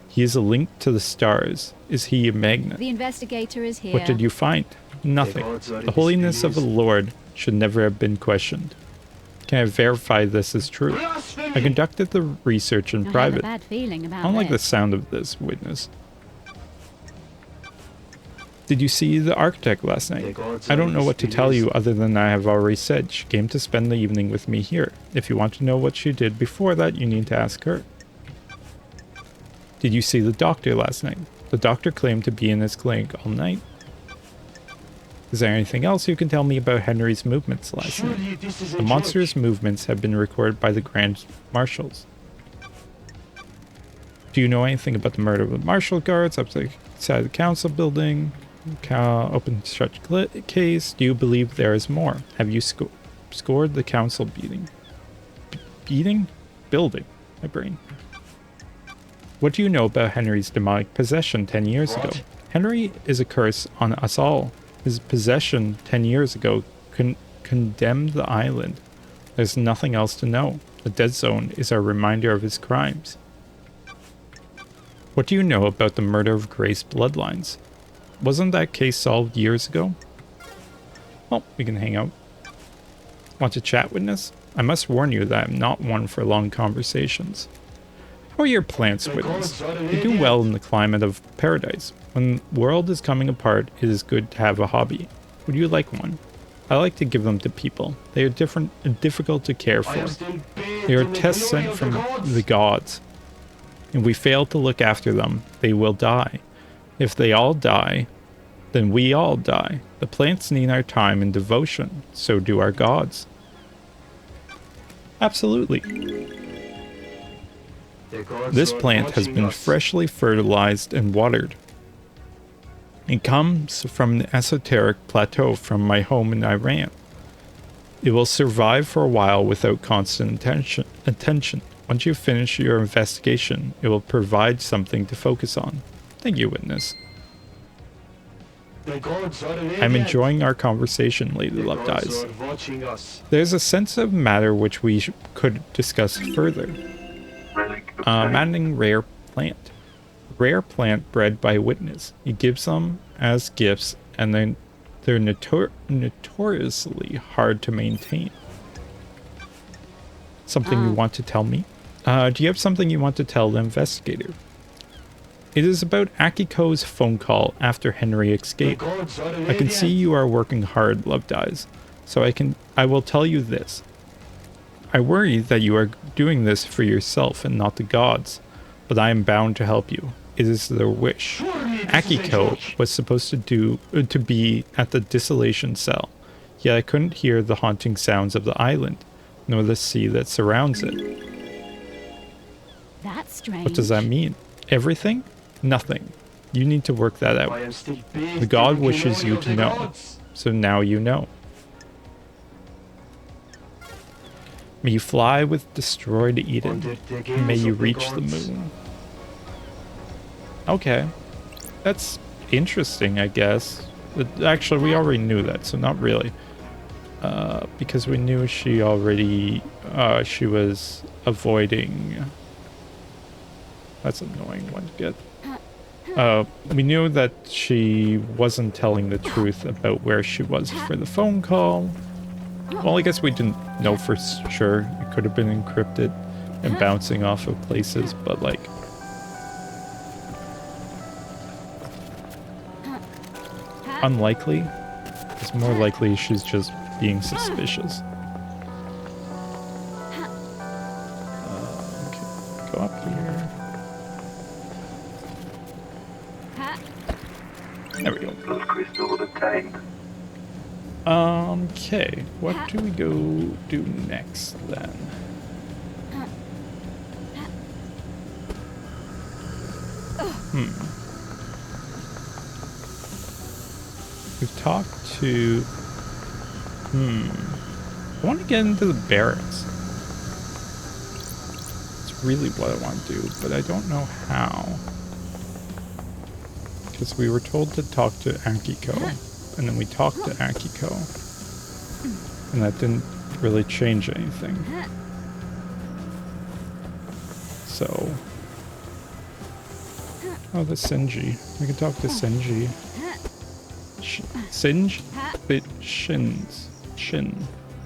He is a link to the stars. Is he a magnet? The investigator is here. What did you find? Nothing. gods are The holiness of a displeased. lord should never have been questioned. Can I verify this is true? Blasphemy! I conducted the research in I have a private. bad feeling about I don't like the this. sound of this, witness. Did you see the architect last The night? gods I are don't know what to tell you displeased. other than I have already said. She came to spend the evening with me here. If you want to know what she did before that, you need to ask her. Did you see the doctor last night? The doctor claimed to be in his clinic all night. Is there anything else you can tell me about Henry's movements last night? Surely this is a The joke. monster's movements have been recorded by the Grand Marshals. Do you know anything about the murder of the Marshal Guards outside the council building? Open such case. Do you believe there is more? Have you scored the council beating? Beating? Building. My brain. What do you know about Henry's demonic possession 10 years ago? What? Henry is a curse on us all. His possession 10 years ago condemned the island. There's nothing else to know. The dead zone is our reminder of his crimes. What do you know about the murder of Grace Bloodlines? Wasn't that case solved years ago? Well, we can hang out. Want to chat, witness? I must warn you that I'm not one for long conversations. How are your plants, The witness? gods are an They do idiot. well in the climate of paradise. When the world is coming apart, it is good to have a hobby. Would you like one? I like to give them to people. They are difficult to care I am for. still bathed They are in the tests glory sent of from gods. the gods. If we fail to look after them, they will die. If they all die, then we all die. The plants need our time and devotion. So do our gods. Absolutely. The gods This are plant has watching been us. freshly fertilized and watered. It comes from the esoteric plateau from my home in Iran. It will survive for a while without constant attention. Once you finish your investigation, it will provide something to focus on. Thank you, witness. The gods are an I'm idiot. enjoying our conversation, Lady The Love gods Dies. are watching us. There's a sense of matter which we could discuss further. Relic obtained. Manning rare plant. Rare plant bred by witness. He gives them as gifts, and then they're notoriously hard to maintain. Something you want to tell me? Do you have something you want to tell the investigator? It is about Akiko's phone call after Henry The escaped. gods are an I can idiot. see you are working hard, Love Dies. So I will tell you this. I worry that you are doing this for yourself and not the gods, but I am bound to help you. It is their wish. Surely this is a Akiko joke. was supposed to be at the desolation cell, yet I couldn't hear the haunting sounds of the island, nor the sea that surrounds it. That's strange. What does that mean? Everything? Nothing. You need to work that I out. am still bathed The god in the wishes glory you of to the know. gods. So now you know. May you fly with destroyed Eden. Under the gaze May you of the reach the gods. moon. Okay. That's interesting, I guess. Actually, we already knew that, so not really. Because we knew she already... she was avoiding... That's an annoying one to get. We knew that she wasn't telling the truth about where she was for the phone call. Well, I guess we didn't know for sure. It could have been encrypted and bouncing off of places, but like... Unlikely. It's more likely she's just being suspicious. Okay, go up here. There we go. Love crystal obtained. Okay, what do we go do next then? We've talked to... I want to get into the barracks. It's really what I want to do, but I don't know how. Because we were told to talk to Akiko, and then we talked to Akiko. And that didn't really change anything. So... Oh, the Sinji. We can talk to Sinji. Sinj? It shins. Shin.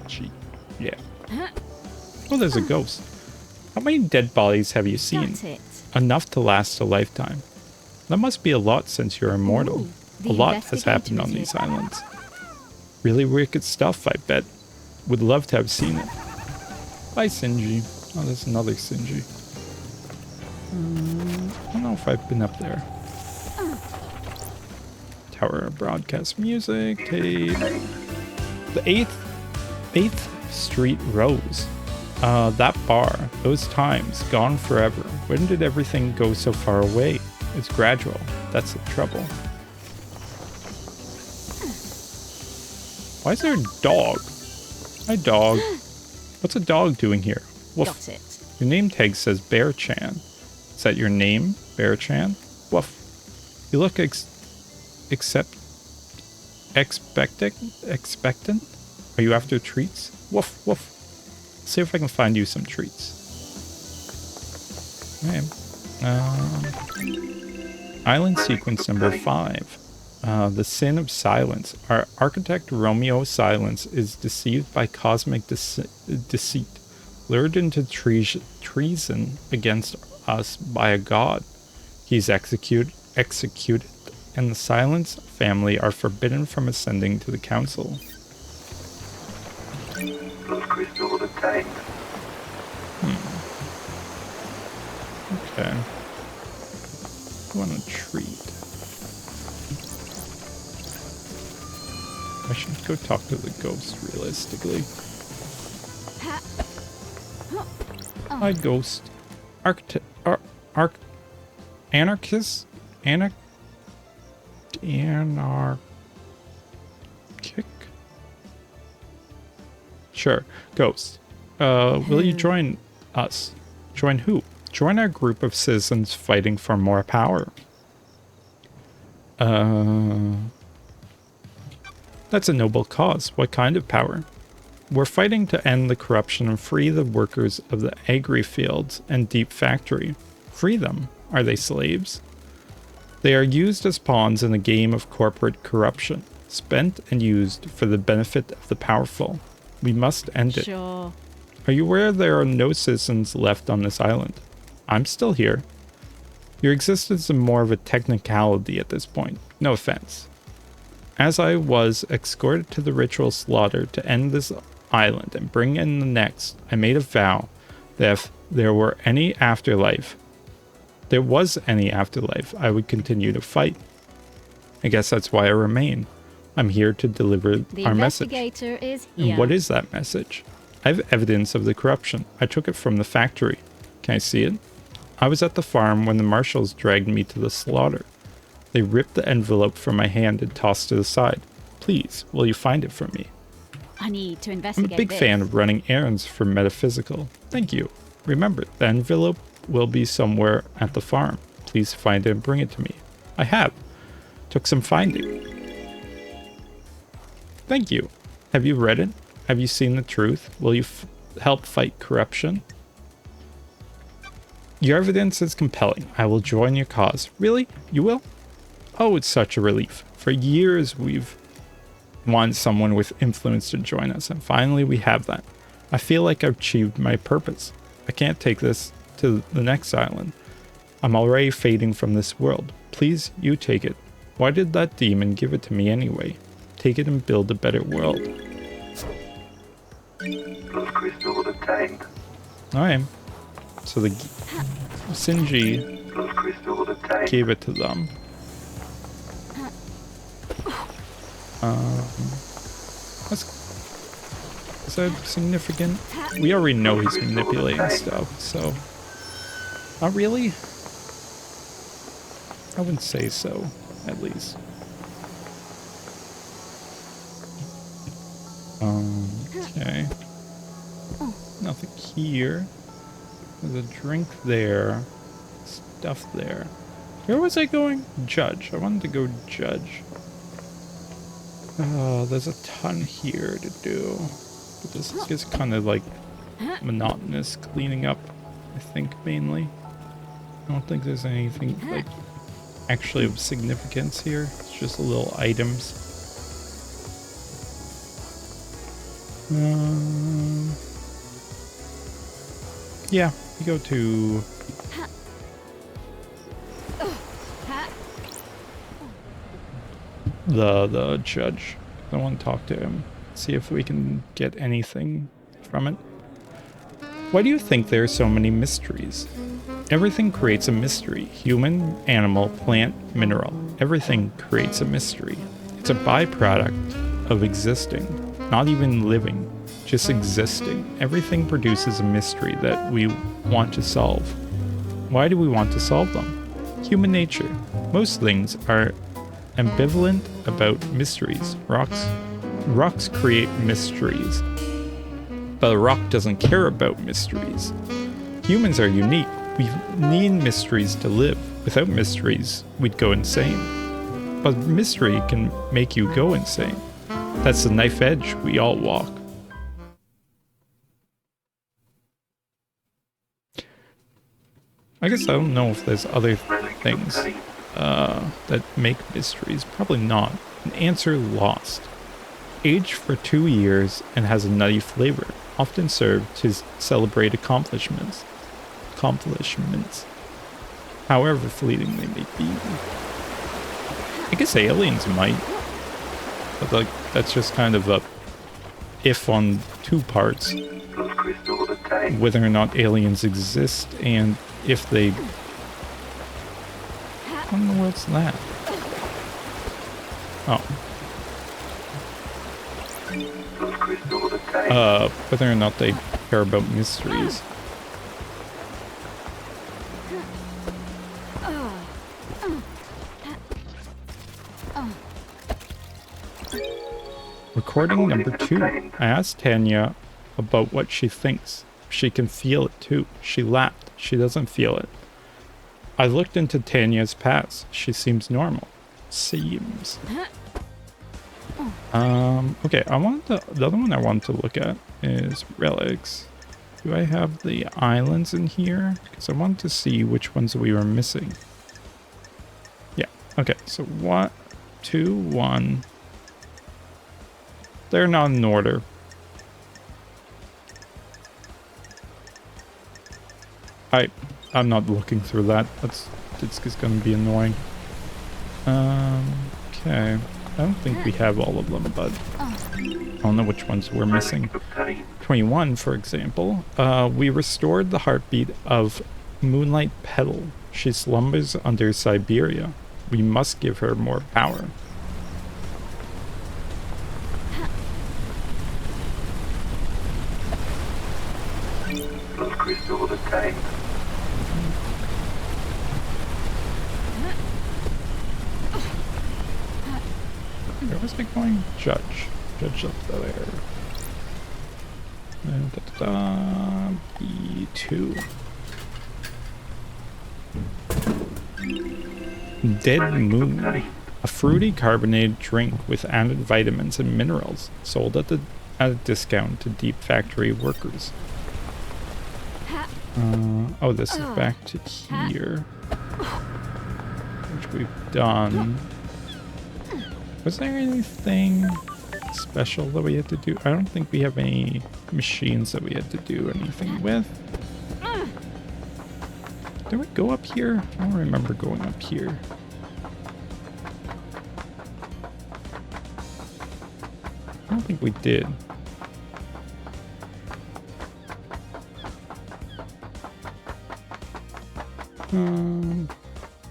Chi. Yeah. Oh, there's a ghost. How many dead bodies have you seen? That's it. Enough to last a lifetime. That must be a lot since you're immortal. Ooh, A the lot has happened investigator on is these here. islands. Really wicked stuff, I bet. Would love to have seen it. Bye, Sinji. Oh, there's another Sinji. I don't know if I've been up there. Tower of Broadcast Music, tape. The 8th Street Rose. That bar, those times, gone forever. When did everything go so far away? It's gradual. That's the trouble. Why is there a dog? Hi, dog. What's a dog doing here? Woof. Got it. Your name tag says Bear Chan. Is that your name, Bear Chan? Woof. You look expectant? Are you after treats? Woof, woof. See if I can find you some treats. Okay. Island sequence number 5. The sin of silence. Our architect Romeo Silence is deceived by cosmic deceit, lured into treason against us by a god. He's executed, and the Silence family are forbidden from ascending to the council. Those crystals obtained. Okay. I want a treat. I should go talk to the ghost, realistically. Hi, ghost. Anarchist? Anarchic? Sure. Ghost. Will you join us? Join who? Join our group of citizens fighting for more power. That's a noble cause. What kind of power? We're fighting to end the corruption and free the workers of the agri fields and deep factory. Free them. Are they slaves? They are used as pawns in a game of corporate corruption, spent and used for the benefit of the powerful. We must end it. Sure. Are you aware there are no citizens left on this island? I'm still here. Your existence is more of a technicality at this point. No offense. As I was escorted to the ritual slaughter to end this island and bring in the next, I made a vow that if there was any afterlife, I would continue to fight. I guess that's why I remain. I'm here to deliver The our message. investigator is here. And what is that message? I have evidence of the corruption. I took it from the factory. Can I see it? I was at the farm when the marshals dragged me to the slaughter. They ripped the envelope from my hand and tossed it aside. Please, will you find it for me? I need to I'm investigate a big this. fan of running errands for Metaphysical. Thank you. Remember, the envelope will be somewhere at the farm. Please find it and bring it to me. I have. Took some finding. Thank you. Have you read it? Have you seen the truth? Will you help fight corruption? Your evidence is compelling. I will join your cause. Really? You will? Oh, it's such a relief. For years, we've wanted someone with influence to join us, and finally we have that. I feel like I've achieved my purpose. I can't take this to the next island. I'm already fading from this world. Please, you take it. Why did that demon give it to me anyway? Take it and build a better world. Those crystals obtained. Alright. So the Sinji Those crystals obtained. gave it to them. Is that significant? We already know he's manipulating stuff, so... Not really? I wouldn't say so, at least. Okay. Nothing here. There's a drink there. Stuff there. Where was I going? Judge. I wanted to go judge. Oh, there's a ton here to do. But this is kind of like monotonous cleaning up, I think, mainly. I don't think there's anything like actually of significance here. It's just little items. Yeah, we go to the judge. I want to talk to him, see if we can get anything from it. Why do you think there are so many mysteries? Everything creates a mystery. Human, animal, plant, mineral. Everything creates a mystery. It's a byproduct of existing, not even living, just existing. Everything produces a mystery that we want to solve. Why do we want to solve them? Human nature. Most things are ambivalent about mysteries. Rocks create mysteries, but a rock doesn't care about mysteries. Humans are unique. We need mysteries to live. Without mysteries, we'd go insane. But mystery can make you go insane. That's the knife edge we all walk. I guess I don't know if there's other things that make mysteries. Probably not. An answer lost. Aged for 2 years and has a nutty flavor. Often served to celebrate accomplishments. However fleeting they may be. I guess aliens might. But like, that's just kind of a if on two parts. Plus crystal obtained. Whether or not aliens exist and if they... I don't know what's that. Oh. Plus crystal obtained. Whether or not they care about mysteries. Recording number 2. I asked Tanya about what she thinks. She can feel it too. She laughed. She doesn't feel it. I looked into Tanya's past. She seems normal. Seems. Okay, the other one I want to look at is relics. Do I have the islands in here? Because I want to see which ones we were missing. Yeah, okay, so 1, 2, 1. They're not in order. I'm not looking through that. It's just gonna be annoying. Okay. I don't think we have all of them, but I don't know which ones we're missing. 21, for example. We restored the heartbeat of Moonlight Petal. She slumbers under Siberia. We must give her more power. Plus crystal obtained. Where was I going? Judge. Judge up there. And B2. Dead Moon. A fruity carbonated drink with added vitamins and minerals. Sold at a discount to Deep Factory workers. Oh, this is back to here. Which we've done. Was there anything special that we had to do? I don't think we have any machines that we had to do anything with. Did we go up here? I don't remember going up here. I don't think we did.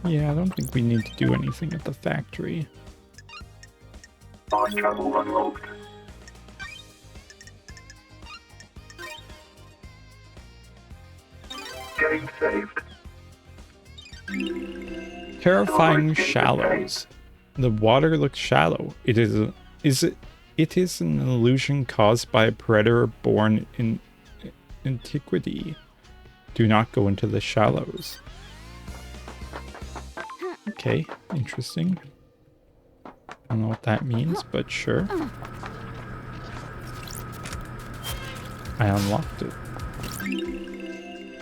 Yeah, I don't think we need to do anything at the factory. Fast travel unlocked. Game saved. Terrifying shallows. The water looks shallow. It is an illusion caused by a predator born in antiquity. Do not go into the shallows. Okay, interesting. I don't know what that means, but sure. I unlocked it.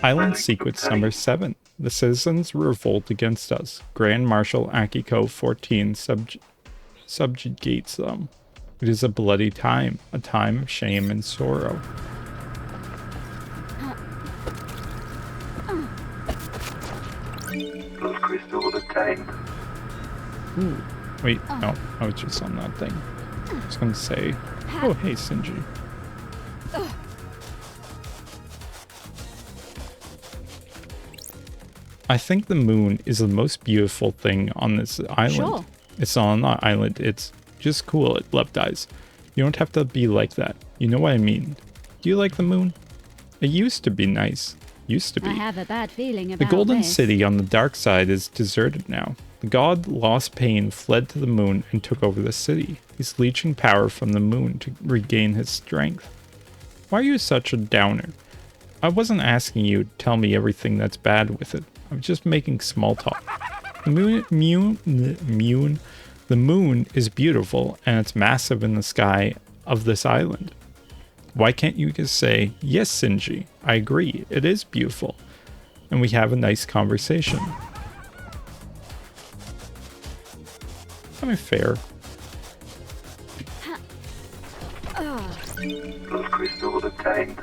Island Secrets number 7. The citizens revolt against us. Grand Marshal Akiko 14 subjugates them. It is a bloody time, a time of shame and sorrow. Those crystals obtained. Ooh. Wait, no, I was just on that thing. I was gonna say, oh hey Sinji. I think the moon is the most beautiful thing on this island. Sure. It's not on the island, it's just cool at Love Dies. You don't have to be like that. You know what I mean. Do you like the moon? It used to be nice. Used to be. I have a bad feeling The about Golden this. City on the dark side is deserted now. The god Lost Pain fled to the moon and took over the city. He's leeching power from the moon to regain his strength. Why are you such a downer? I wasn't asking you to tell me everything that's bad with it. I'm just making small talk. The moon is beautiful and it's massive in the sky of this island. Why can't you just say, yes, Sinji, I agree, it is beautiful. And we have a nice conversation. I mean, fair. Those crystals obtained.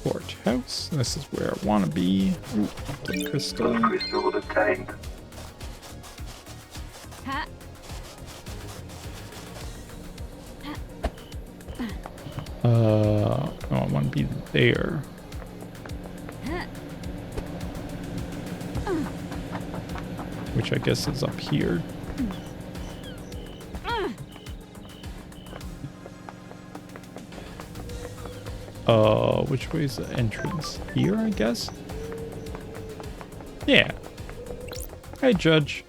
Courthouse. This is where I want to be. Ooh, the crystal. Those crystals obtained. Ha. Oh, I want to be there. Which I guess is up here. Which way is the entrance? Here, I guess? Yeah. Hey, Judge.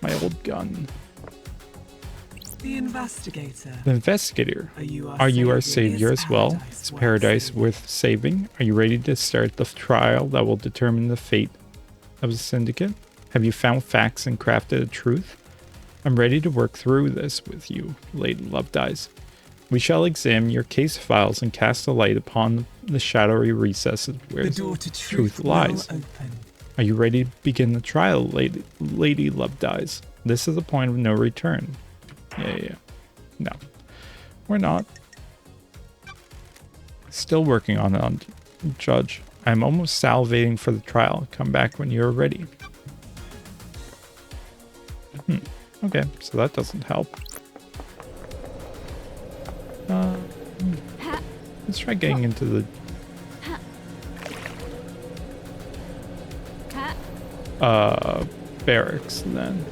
My old gun. The investigator. The investigator. Are you Our savior as well? Is paradise worth saving? Are you ready to start the trial that will determine the fate of the syndicate? Have you found facts and crafted a truth? I'm ready to work through this with you, Lady Love Dies. We shall examine your case files and cast a light upon the shadowy recesses where The door to truth will lies. open. Are you ready to begin the trial, Lady Love Dies? This is a point of no return. Yeah. No, we're not. Still working on it, Judge. I'm almost salivating for the trial. Come back when you're ready. Okay, so that doesn't help. Let's try getting into the barracks then.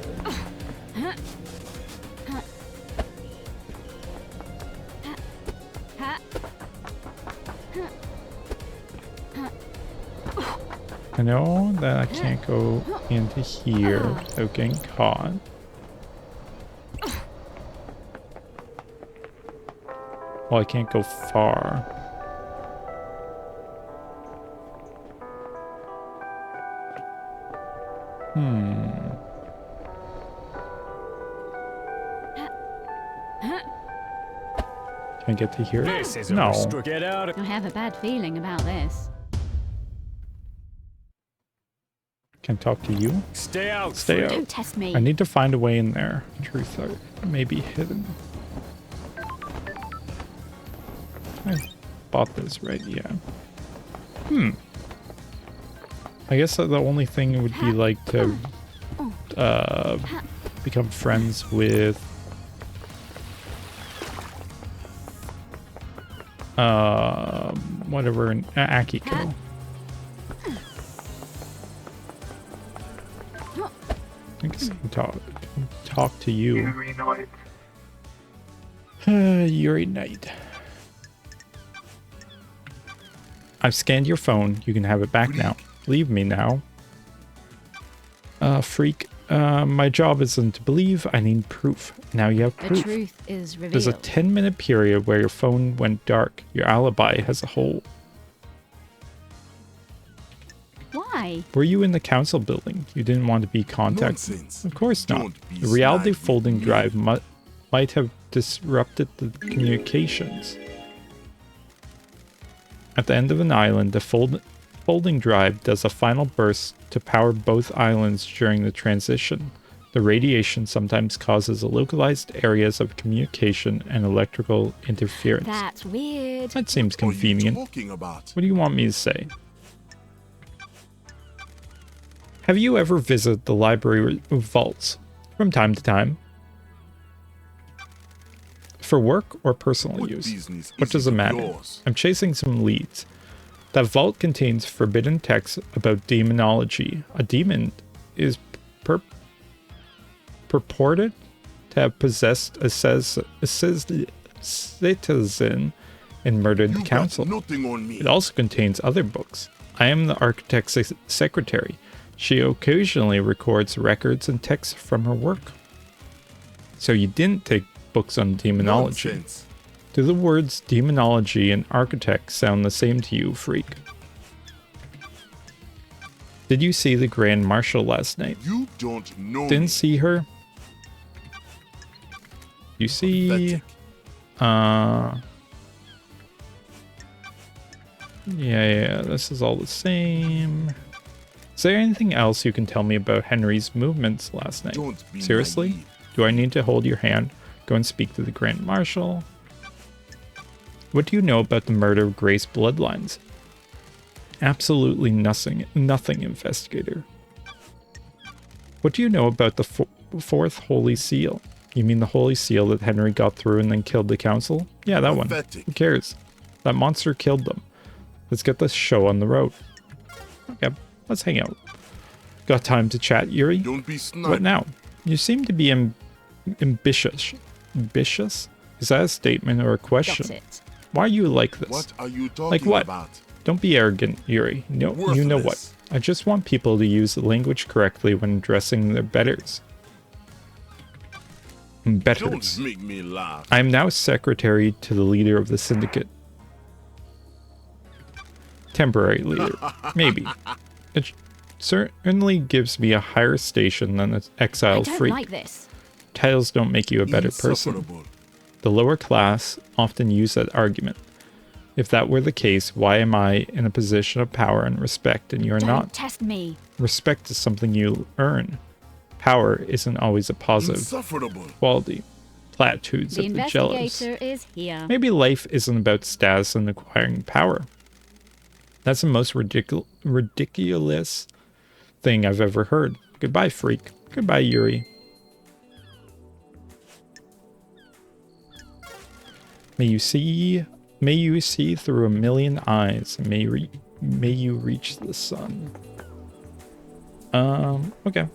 I know that I can't go into here without getting caught. Well, I can't go far. Can I get to here? This is No. Get out of I have a bad feeling about this. Can I talk to you? Stay out. Stay out. Don't test me. I need to find a way in there. Truth may be hidden. I bought this, right? Yeah. I guess the only thing would be like to become friends with whatever Akiko. I guess I can talk to you. Yuri Knight. Yuri Knight. I've scanned your phone. You can have it back now. Leave me now. Freak. My job isn't to believe. I need proof. Now you have The proof. truth is There's a revealed. 10-minute period where your phone went dark. Your alibi has a hole. Why? Were you in the council building? You didn't want to be contacted? Nonsense. Of course not. Don't be The reality snide with folding me. drive might have disrupted the communications. At the end of an island, the folding drive does a final burst to power both islands during the transition. The radiation sometimes causes localized areas of communication and electrical interference. That's weird. That seems What are you convenient. talking about? What do you want me to say? Have you ever visited the library vaults from time to time? For work or personal What use? business What is does it of matter? yours? I'm chasing some leads. That vault contains forbidden text about demonology. A demon is purported to have possessed a citizen and murdered the You got council. nothing on me. It also contains other books. I am the architect's secretary. She occasionally records records and texts from her work. So you didn't take books on demonology. Nonsense. Do the words demonology and architect sound the same to you, freak? Did you see the Grand Marshal last night? You don't know me. Didn't see her? You see... Pathetic. Yeah, this is all the same. Is there anything else you can tell me about Henry's movements last night? Don't be Seriously? naive. Do I need to hold your hand? Go and speak to the Grand Marshal? What do you know about the murder of Grace Bloodlines? Absolutely nothing, investigator. What do you know about the fourth Holy Seal? You mean the Holy Seal that Henry got through and then killed the council? Yeah, that one. Pathetic. Who cares? That monster killed them. Let's get this show on the road. Okay, let's hang out. Got time to chat, Yuri? Don't be snide. What now? You seem to be ambitious. Ambitious? Is that a statement or a question? Got it. Why are you like this? What are you talking Like what? about? Don't be arrogant, Yuri. No, you know what? Worthless. I just want people to use the language correctly when addressing their betters. Betters. Don't make me laugh. I am now secretary to the leader of the syndicate. Temporary leader. Maybe. It certainly gives me a higher station than an I exiled don't freak. like this. Titles don't make you a better person. Insufferable. The lower class often use that argument. If that were the case, why am I in a position of power and respect and you're Don't not? test me. Respect is something you earn. Power isn't always a positive Insufferable. quality. Platitudes The of the jealous. investigator is here. Maybe life isn't about status and acquiring power. That's the most ridiculous thing I've ever heard. Goodbye, freak. Goodbye, Yuri. May you see through a million eyes. May you reach the sun. Okay.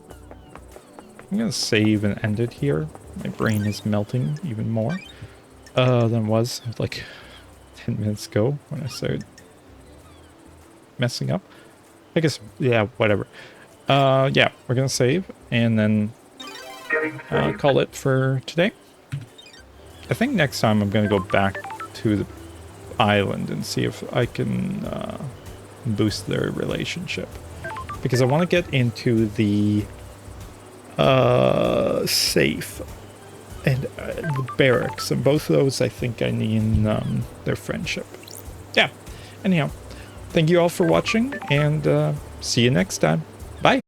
I'm gonna save and end it here. My brain is melting even more than it was like 10 minutes ago when I started messing up. I guess, yeah, whatever. Yeah, we're gonna save and then Game saved. call it for today. I think next time I'm gonna go back to the island and see if I can boost their relationship, because I want to get into the safe and the barracks, and both of those I think I need their friendship. Yeah. Anyhow, thank you all for watching, and see you next time. Bye.